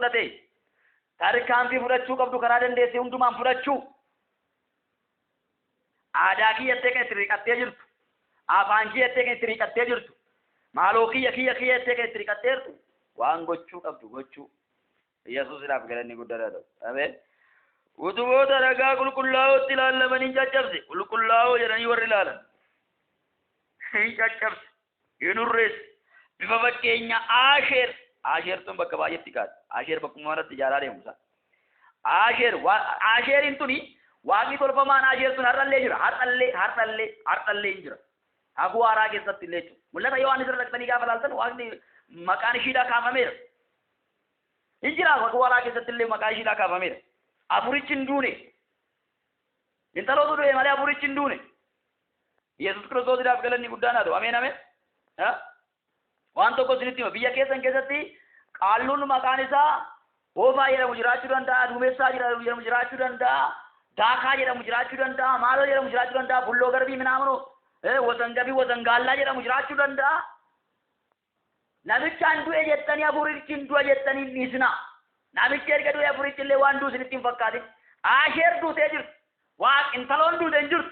fudhachuu qabdu karaa dandeesse hundumaan fudhachuu aadaa kiyyattee kan itti riqattee jirtu afaan kiyyattee kan itti riqattee jirtu maaloo kiyyattee kan itti riqattee jirtu waan gochuu qabdu gochuu Yesuusidhaaf galanni guddaa ta'u ameen utuboota ragaa qulqullaa'ootti ilaallamanii caccabse qulqullaa'oo jedhanii warri ilaalan hin caccabse hin hurreesse bifa fakkeenya Asheertuun bakka baay'eetti kaati. Asheer bakkuma irratti ijaaraa deemusa. Asheeriin tuni waaqni tolfamaan Asheer sun har'allee jira. Har'allee jira. Haguu haaraa keessatti illee jechuudha. Mul'ata Yohaannis irra dhaqxanii gaafa ilaaltan waaqni maqaan ishiidhaa kaafameera. Hin jira haguu haaraa keessatti illee maqaan ishiidhaa kaafameera. Afurichi hin duune. Intalootu du'e malee afurichi hin duune. Yesuus Kiristoosiidhaaf galanni guddaan haa ta'u. Ameen ameen. Waan tokko isinitti hima biyya keessatti qaalluun maqaan isaa hoofaa jedhamu jiraachuu danda'a, duumessaa jedhamu jiraachuu danda'a, daakaa jedhamu jiraachuu danda'a, maaloo jedhamu jiraachuu danda'a, bulloo garbii minaamunoo, wasangabii wasangaallaa jedhamu jiraachuu danda'a. Namichaan du'e jettanii afurichi du'a jettanii dhiisna. Namichi erga du'e afurichi illee waan du'u isinitti hin fakkaatin. Asheer duutee jirtu. Intaloon duute hin jirtu.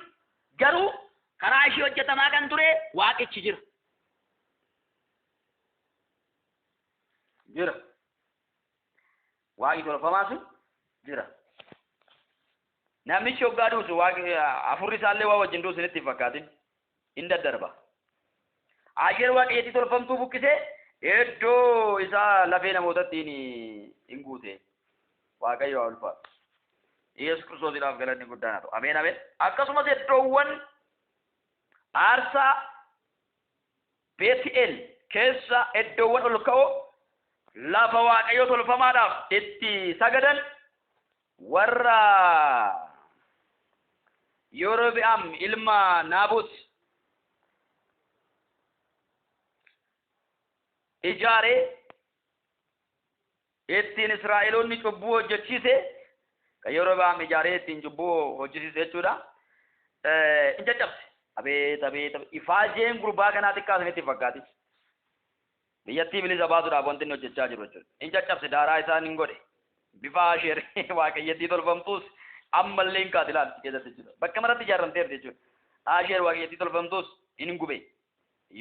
Garuu karaa ishee hojjetamaa kan ture waaqichi jira. Jira. Waaqni tolfamaa sun jira. Namichi hoggaa duusu afurri isaallee waa wajjin duusu isinitti hin fakkaatin. Hin daddarba. Asheer waaqayyotti tolfamtuu buqqisee iddoo isaa lafee namootatti hin guute. Waaqayyo haa ulfaatu. Yesuus Kiristoosiidhaaf galanni guddaan haa ta'u. Ameen ameen. Akkasumas iddoowwan aarsaa Beet'eel keessa iddoowwan ol ka'oo lafa waaqayyo tolfamaadhaaf itti sagadan warra Yerobi'aam ilma Naabut ijaaree ittiin Israa'eloonni cubbuu hojjechiise kan Yerobi'aam ijaaree ittiin cubbuu hojjechiise jechuudha. In caccabse. Abeet ifaajeen gurbaa kanaa xiqqaa isinitti fakkaati. Biyyattii bilisa baasuudhaaf wanti inni hojjechaa jiru jechuudha. In caccabse daaraa isaan hin godhe. Bifa Asheer waaqayyattii tolfamtuus ammallee hin kaati ilaalchi keessatti jechuudha. Bakka maratti ijaaramteerti jechuudha. Asheer waaqayyattii tolfamtuus hin gube.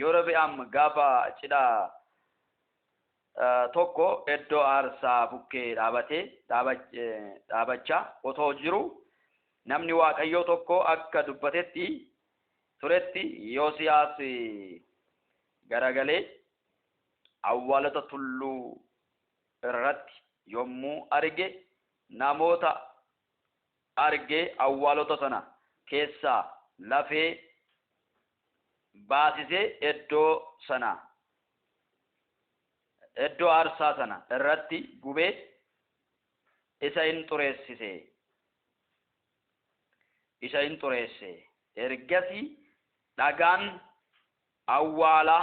Yerobi'aam gaafa cidhaa tokko iddoo aarsaa bukkee dhaabachaa otoo jiru namni waaqayyoo tokko akka dubbatetti turetti Yosiyaas garagalee awwaalota tulluu irratti yommuu arge namoota arge awwaalota sana keessaa lafee baasisee iddoo aarsaa sana irratti gubee isa hin xureesse ergasii dhagaan awwaalaa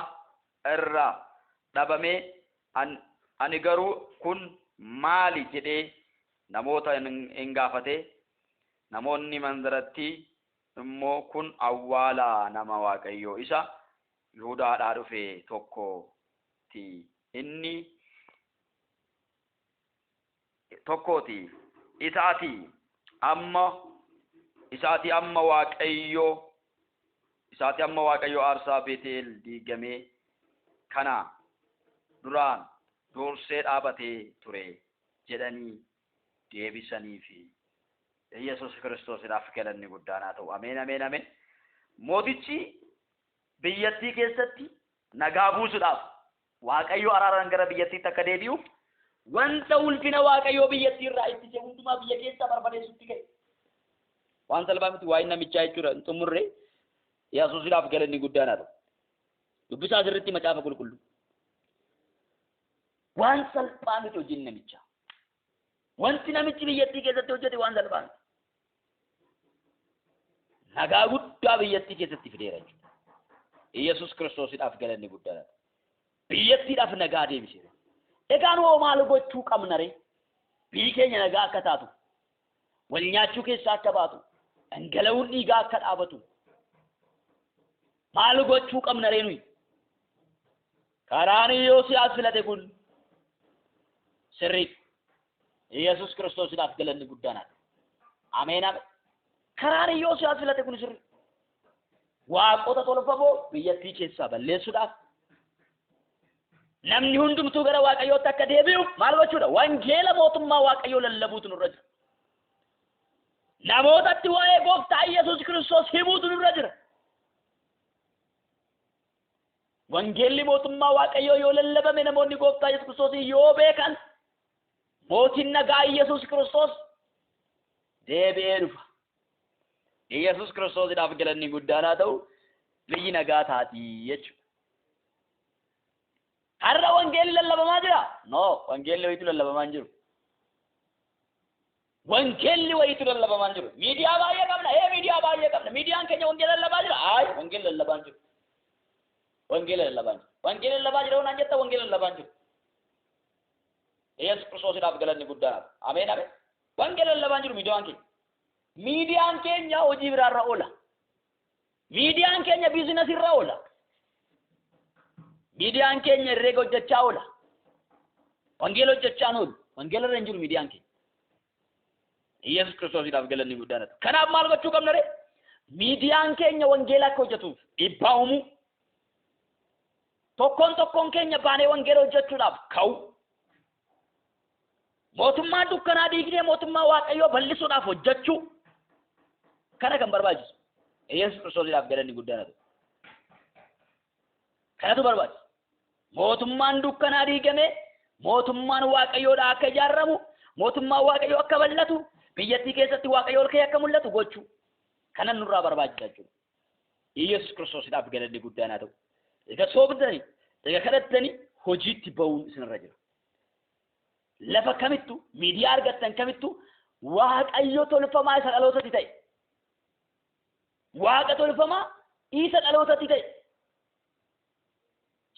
irraa dhabamee ani garuu kun maali jedhee namoota hin gaafate namoonni mandaratti immoo kun awwaalaa nama waaqayyoo isa Yihuudaadhaa dhufe tokkooti inni tokkooti isaati amma waaqayyoo aarsaa Beet'eel diigamee kana duraan dursee dhaabatee ture jedhanii deebisaniifi Yesuus Kiristoosiidhaaf galanni guddaan haa ta'u. Ameen ameen ameen. Mootichi biyyattii keessatti nagaa buusuudhaaf waaqayyo araaraan gara biyyattiitti akka deebi'uuf wanta ulfina waaqayyoo biyyattii irraa ittise hundumaa biyya keessaa barbadeessutti ga'e. Waan salphaa miti waa'ee namichaa jechuudha hin xumurre Yesuusiidhaaf galanni guddaan haa ta'u. Dubbisaa asirratti macaafa qulqulluu. Waan salphaa miti hojiin namichaa. Wanti namichi biyyattii keessatti hojjete waan salphaa miti. nagaa guddaa biyyattii keessatti fideera jechuudha. Yesuus Kiristoosiidhaaf galanni guddaadha. Biyyattiidhaaf nagaa deebiseera. Egaan hoo maal gochuu qabna ree? Biyyi keenya nagaa akka taatu, wal nyaachuu keessaa akka baatu, dhangala'uun dhiigaa akka dhaabatu maal gochuu qabna ree nuyi? Karaan Yoosiyaas filate kun sirrii. Yesuus Kiristoosiidhaaf galanni guddaadha. Ameen ameen. Karaan Yoosiyaas filate kun sirrii. Waaqota tolfamoo biyyattii keessaa balleessuudhaaf namni hundumtuu gara Waaqayyootti akka deebi'u maal gochuudha? Wangeela mootummaa Waaqayyoo lallabuutu nurra jira. Namootatti waa'ee Gooftaa Yesuus Kiristoos himuutu nurra jira. Wangeelli mootummaa Waaqayyoo yoo lallabame namoonni Gooftaa Yesuus Kiristoos yoo beekan mootiin nagaa Yesuus Kiristoos deebi'ee dhufa. Yesuus Kiristoosiidhaaf galanni guddaan haa ta'u, biyyi nagaa taatii jechuudha. Har'a wangeelli lallabamaa jira? No, wangeelli wayitu lallabamaa hin jiru. Wangeelli wayitu lallabamaa hin jiru. Miidiyaa baay'ee qabna. Miidiyaa baay'ee qabna. Miidiyaan keenya wangeela lallabaa jira? Wangeelli lallabaa hin jiru. Wangeela lallabaa hin jiru. Wangeela lallabaa jira waan jetta wangeela lallabaa hin jiru. Yesuus Kiristoosiidhaaf galanni guddaadha. Ameen ameen. Wangeela lallabaa hin jiru miidiyaan keenya. Miidiyaan keenya hojii biraarra oola. Miidiyaan keenya biizinasii irra oola. Miidiyaan keenya herreega hojjechaa oola. Wangeela hojjechaa oolu. Wangeela irra hin jiru miidiyaan keenya. Yesuus Kiristoosiidhaaf galanni guddaadha. Kanaaf maal gochuu qabna ree? Miidiyaan keenya wangeela akka hojjetuuf dhiibbaa uumuu. Tokkoon keenya baanee wangeela hojjechuudhaaf ka'u. Mootummaa dukkanaa diigdee mootummaa Waaqayyoo bal'isuudhaaf hojjechuu. Kana kan barbaachisu. Yesuus Kiristoosiidhaaf galanni guddaadha. Kanatu barbaachisa. Mootummaan dukkanaa diigamee mootummaan Waaqayyoodhaa akka ijaaramu, mootummaan Waaqayyoo akka bal'atu, biyyattii keessatti Waaqayyoo ol ka'ee akka mul'atu gochuu. Kanan nurraa barbaachisa jechuudha. Yesuus Kiristoosiidhaaf galanni guddaan haa ta'u. Egaa soobdanii, egaa kadhattanii hojiitti ba'uun isinirra jira. Lafa kamittu, miidiyaa argattan kamittu Waaqayyo tolfamaa isa dhalootatti ta'e. Waaqa tolfamaa isa dhalootatti ta'e.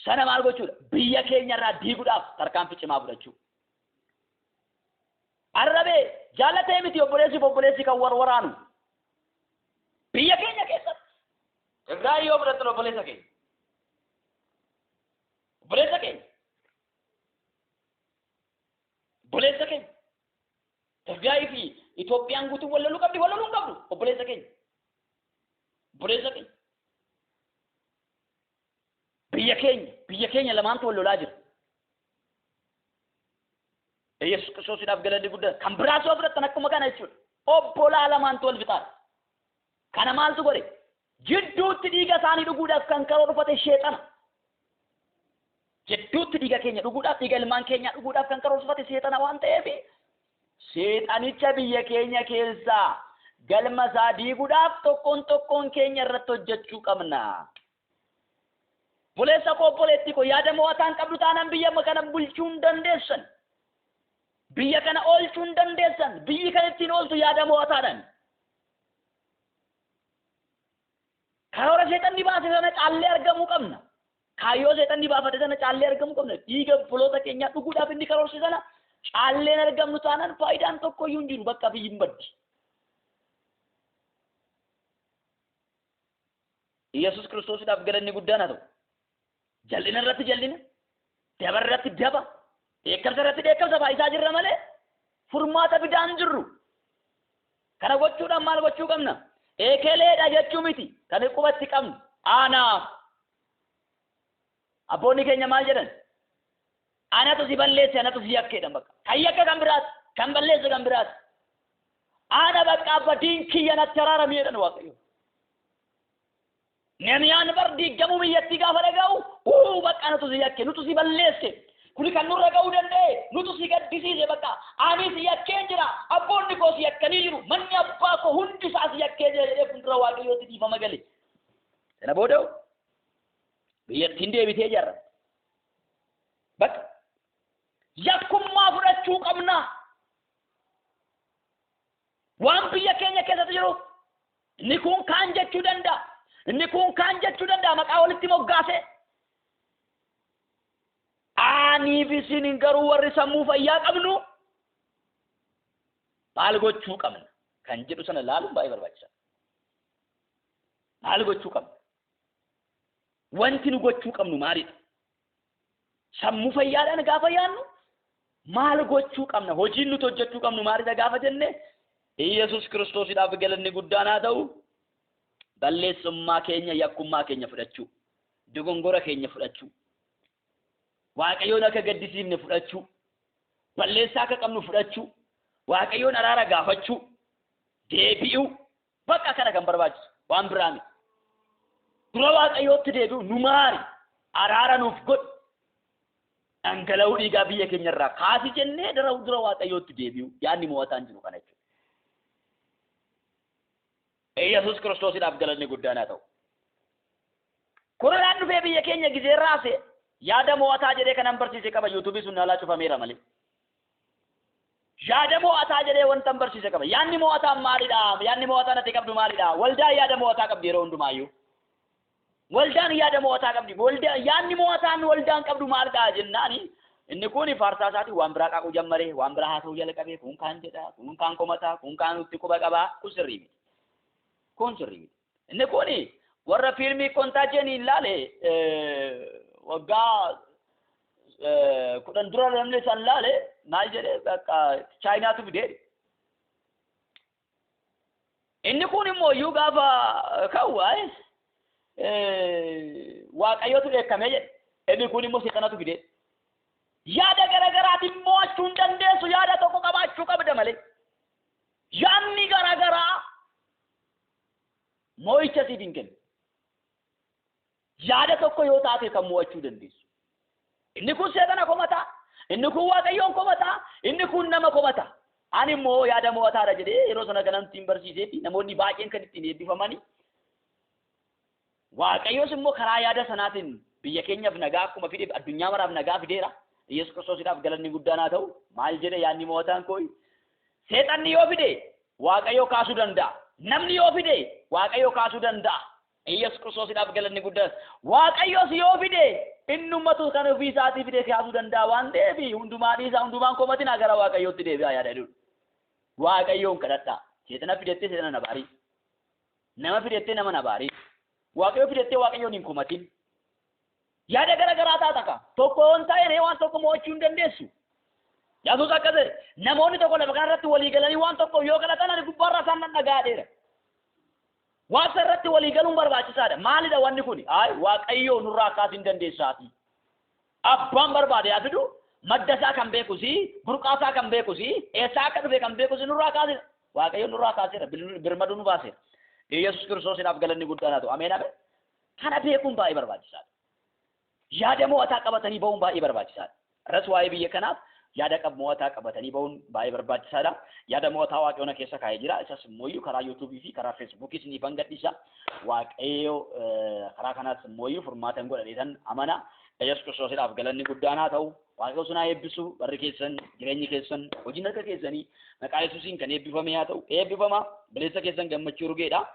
Sana maal gochuudha? Biyya keenya irraa diiguudhaaf tarkaanfii cimaa fudhachuu. Arrabee jaalatee miti obboleessi kan waraanu. Biyya keenya keessatti. Irraa yoo fudhattan obboleessa keenya. Obboleessa keenya. Obboleessa keenya. Tigraay fi Itoophiyaan guutuun wal loluu qabdi, wal loluu hin qabdu. Obboleessa keenya. Obboleessa keenya. Biyya keenya lamaantu wal lolaa jira. Yesuus Kiristoosiidhaaf galanni guddaa. Kan biraas yoo fudhattan akkuma kana jechuudha. Obbolaa lamaantu wal fixaa. Kana maaltu godhe? Jidduutti dhiiga isaanii dhuguudhaaf kan karoorfate sheexana. Jidduutti dhiiga keenya dhuguudhaaf, dhiiga ilmaan keenya dhuguudhaaf kan karoorfate sheexana waan ta'eef sheexanicha biyya keenya keessaa galma isaa diiguudhaaf tokkoon keenya irratti hojjechuu qabna. Buleessa koo obboleetti koo yaada mo'ataan qabdu taanaan biyya kana bulchuu hin dandeessan. Biyya kana oolchuu hin dandeessan. Biyyi kan ittiin ooltu yaada mo'ataadhaan. Karoora sheexanni baase sana caallee argamuu qabna. Kaayyoo sheexanni baafate sana caallee argamuu qabna. Dhiiga obboloota keenyaa dhuguudhaaf inni karoorse sana caalleen argamnu taanaan faayidaan tokkoyyuu hin jiru bakka biyyi hin baddi. Yesuus Kiristoosiidhaaf galanni guddaan haa ta'u. Jal'ina irratti jal'ina, daba irratti daba, dheekkamsa irratti dheekkamsa faayisaa jirra malee furmaata bidaan jirru. Kana gochuudhaan maal gochuu qabna? Eekeleedha jechuu miti. Kan qubatti qabnu anaaf. Abboonni keenya maal jedhan? Anatu si balleesse, anatu si yakkeedha bakka. Kan yakka kan biraati, kan balleesse kan biraati. Ana bakka abbadiin kiyya natti araarame jedhan Waaqayyo. Nemiyaan bardi gamu biyyatti gaafa dhaga'u bakka anatu si yakke, nutu si balleesse. Kuni kan nurra ga'uu danda'e, nutu si gaddisiise bakka. Ani si yakkee jira, abboonni koo si yakkanii jiru, manni abbaa koo hundi isaa si yakkee jira jedhee fuuldura Waaqayyootti dhiifama gale. Kana booda biyyattiin deebitee jarra. Bakka yakkummaa fudhachuu qabna. Waan biyya keenya keessatti jiru inni kun kaan jechuu danda'a, inni kun kaan jechuu danda'a maqaa walitti moggaase. Aniif isin garuu warri sammuu fayyaa qabnu maal gochuu qabna kan jedhu sana laaluun baay'ee barbaachisaadha. Maal gochuu qabna? Wanti nu gochuu qabnu maalidha? Sammuu fayyaadhaan gaafa yaannu maal gochuu qabna? Hojiin nuti hojjechuu qabnu maalidha gaafa jenne Yesuus Kiristoosiidhaaf galanni guddaan haa ta'u balleessummaa keenya yakkummaa keenya fudhachuu, dogongora keenya fudhachuu, Waaqayyoon akka gaddisiifne fudhachuu, balleessaa akka qabnu fudhachuu, Waaqayyoon araara gaafachuu, deebi'uu, bakka kana kan barbaachisu waan biraa miti. Dura Waaqayyootti deebi'u nu maari, araara nuuf godhu, dhangala'uu dhiigaa biyya keenya irraa kaasi jennee dura Waaqayyootti deebi'u yaadni mo'ataan jiru kana jechuudha. Yesuus Kiristoosiidhaaf galanni guddaan haa ta'u. Koronaan dhufee biyya keenya gizee raase yaada mo'ataa jedhee kanan barsiise qaba yuutuubii sun alaa cufameera malee. Yaada mo'ataa jedhee wanta barsiise qaba. Yaadni mo'ataan maalidha? Yaadni mo'ataa natti qabdu maalidha? Waldaan yaada mo'ataa qabdi yeroo hundumaayyuu. Waldaan yaada mo'ataa qabdi. Yaadni mo'ataan waldaan qabdu maalidha jennaani? Inni kun faarsaa isaati waan biraa qaaquu jammaree, waan biraa haasa'uu jalqabee, kun kaan jedha, kun kaan komataa, kun kaan nutti quba qabaa, kun sirrii miti. Kun sirrii miti. Inni kun warra fiilmii kontaajeenii ilaale waggaa 10 dura namni isaan ilaale maal jedhee bakka chaayinaatu fidee. Inni kun immoo iyyuu gaafa ka'u Waaqayyootu dheekkamee jedhe. Inni kun immoo seexanatu fidee. Yaada garaagaraatiin mo'achuu hin dandeessu, yaada tokko qabaachuu qabda malee. Yaadni garaagaraa mo'icha siif hin kennu. Yaada tokko yoo taate kan mo'achuu dandeessu. Inni kun seexana komataa, inni kun Waaqayyoon komataa, inni kun nama komataa. Ani immoo yaada mo'ataadha jedhee yeroo sana kanatti barsiisee fi namoonni baay'een kan ittiin eebbifamanii. Waaqayyoos immoo karaa yaada sanaatiin biyya keenyaaf nagaa akkuma fide addunyaa maraaf nagaa fideera. Yesuus Kiristoosiidhaaf galanni guddaan haa ta'u. Maal jedhe yaadni mo'ataan koo? Seexanni yoo fide Waaqayyoo kaasuu danda'a. Namni yoo fide Waaqayyoo kaasuu danda'a. Yesuus Kiristoosiidhaaf galanni guddaan. Waaqayyoos yoo fide innumatu kan ofii isaatii fide kaasuu danda'a waan ta'eef hundumaan komatina gara Waaqayyootti deebi'aa yaada jedhu. Waaqayyoon kadhadhaa. Seexana fidettee seexana na baarii. Nama fidettee nama na baarii. Waaqayyoo fidettee Waaqayyoon hin komatin. Yaada garaagaraa taataka. Tokko on ta'ee waan tokko mo'achuu hin dandeessu. Yesuus akkasii namoonni tokko lafa kanarratti walii galanii waan tokko yoo kadhatan ani gubbaarraa isaan nan dhaga'aadheera. Waan irratti walii galuun barbaachisaadha. Maalidha wanni kun? Waaqayyoo nurraa kaasuu hin dandeessaati. Abbaan barbaade haa fidu madda isaa kan beekusi, burqaa isaa kan beekusi, eessaa akka dhufe kan beekusi nurraa kaasee. Waaqayyoo nurraa kaaseera, birmaduu nu baaseera. Yesuus Kiristoosiidhaaf galanni guddaan haa ta'u. Ameen ameen. Kana beekuun baay'ee barbaachisaadha. Yaada mo'ataa qabatanii ba'uun baay'ee barbaachisaadha. Irras waa'ee biyya kanaaf yaada mo'ataa qabatanii ba'uun baay'ee barbaachisaadha. Yaada mo'ataa Waaqayyoon keessa kaa'ee jira. Isas immoo karaa yuutuubii fi karaa feesbuukii isiniif gadhiisa. Waaqayyoo karaa kanaas immoo furmaata godhadheetan amana. Yesuus Kiristoosiidhaaf galanni guddaan haa ta'u. Waaqayyoo sinaa eebbisu barri keessan jireenyi keessan hojiin harka keessanii maqaa Yesuusiin kan eebbifame haa ta'u. Eebbifama bilisa keessan gammachuu rugeedha.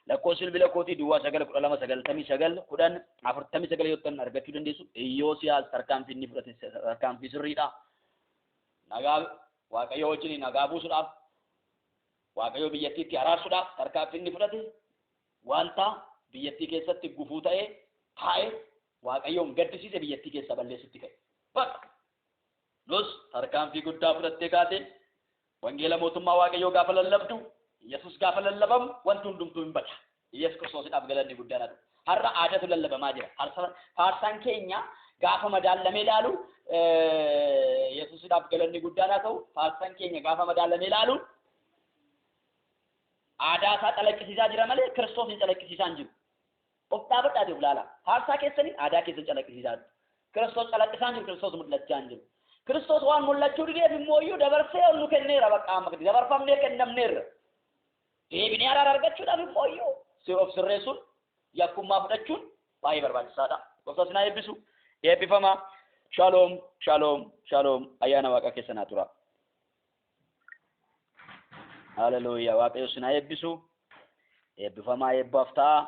Lakkoofsi bilbila kootii duwwaa 91299 yootaan argachuu dandeessu. Yoosiyaas tarkaanfii inni fudhate tarkaanfii sirriidha. Nagaa Waaqayyoo wajjin nagaa buusuudhaaf Waaqayyoo biyyattiitti araarsuudhaaf tarkaanfii inni fudhate wanta biyyattii keessatti gufuu ta'ee taa'ee Waaqayyoon gaddisiise biyyattii keessa balleessitti ka'e. Bakka nus tarkaanfii guddaa fudhattee kaatee wangeela mootummaa Waaqayyoo gaafa lallabdu Yesuus gaafa lallabamu wanti hundumtuu hin bada. Yesuus Kiristoosiidhaaf galanni guddaan haa ta'u. Har'a aadaatu lallabamaa jira. Faarsaan keenya gaafa madaallamee ilaalu Yesuusiidhaaf galanni guddaan haa ta'u. Faarsaan keenya gaafa madaallamee ilaalu aadaa isaa calaqqisiisaa jira malee Kiristoos hin calaqqisiisaa hin jiru. Of dhaabadhaatee ilaala. Faarsaa keessanii aadaa keessan calaqqisiisaa jiru. Kiristoos calaqqisaa hin jiru. Kiristoos mul'achaa hin jiru. Kiristoos waan mul'achuu dideef immoo dabarsee ol nu kenneera bakka amma dabarfamnee kennamneerra. Deebinee araara argachuudhaaf immoo of sirreessuun yakkummaa fudhachuun baay'ee barbaachisaadha. Gosa sinaa eebbisu eebbifama. Shalom, shalom, shalom. Ayyaana Waaqa keessa naa tura. Haleluuyaa. Waaqayyo sinaa eebbisu. eebbifamaa eebbaaf ta'a.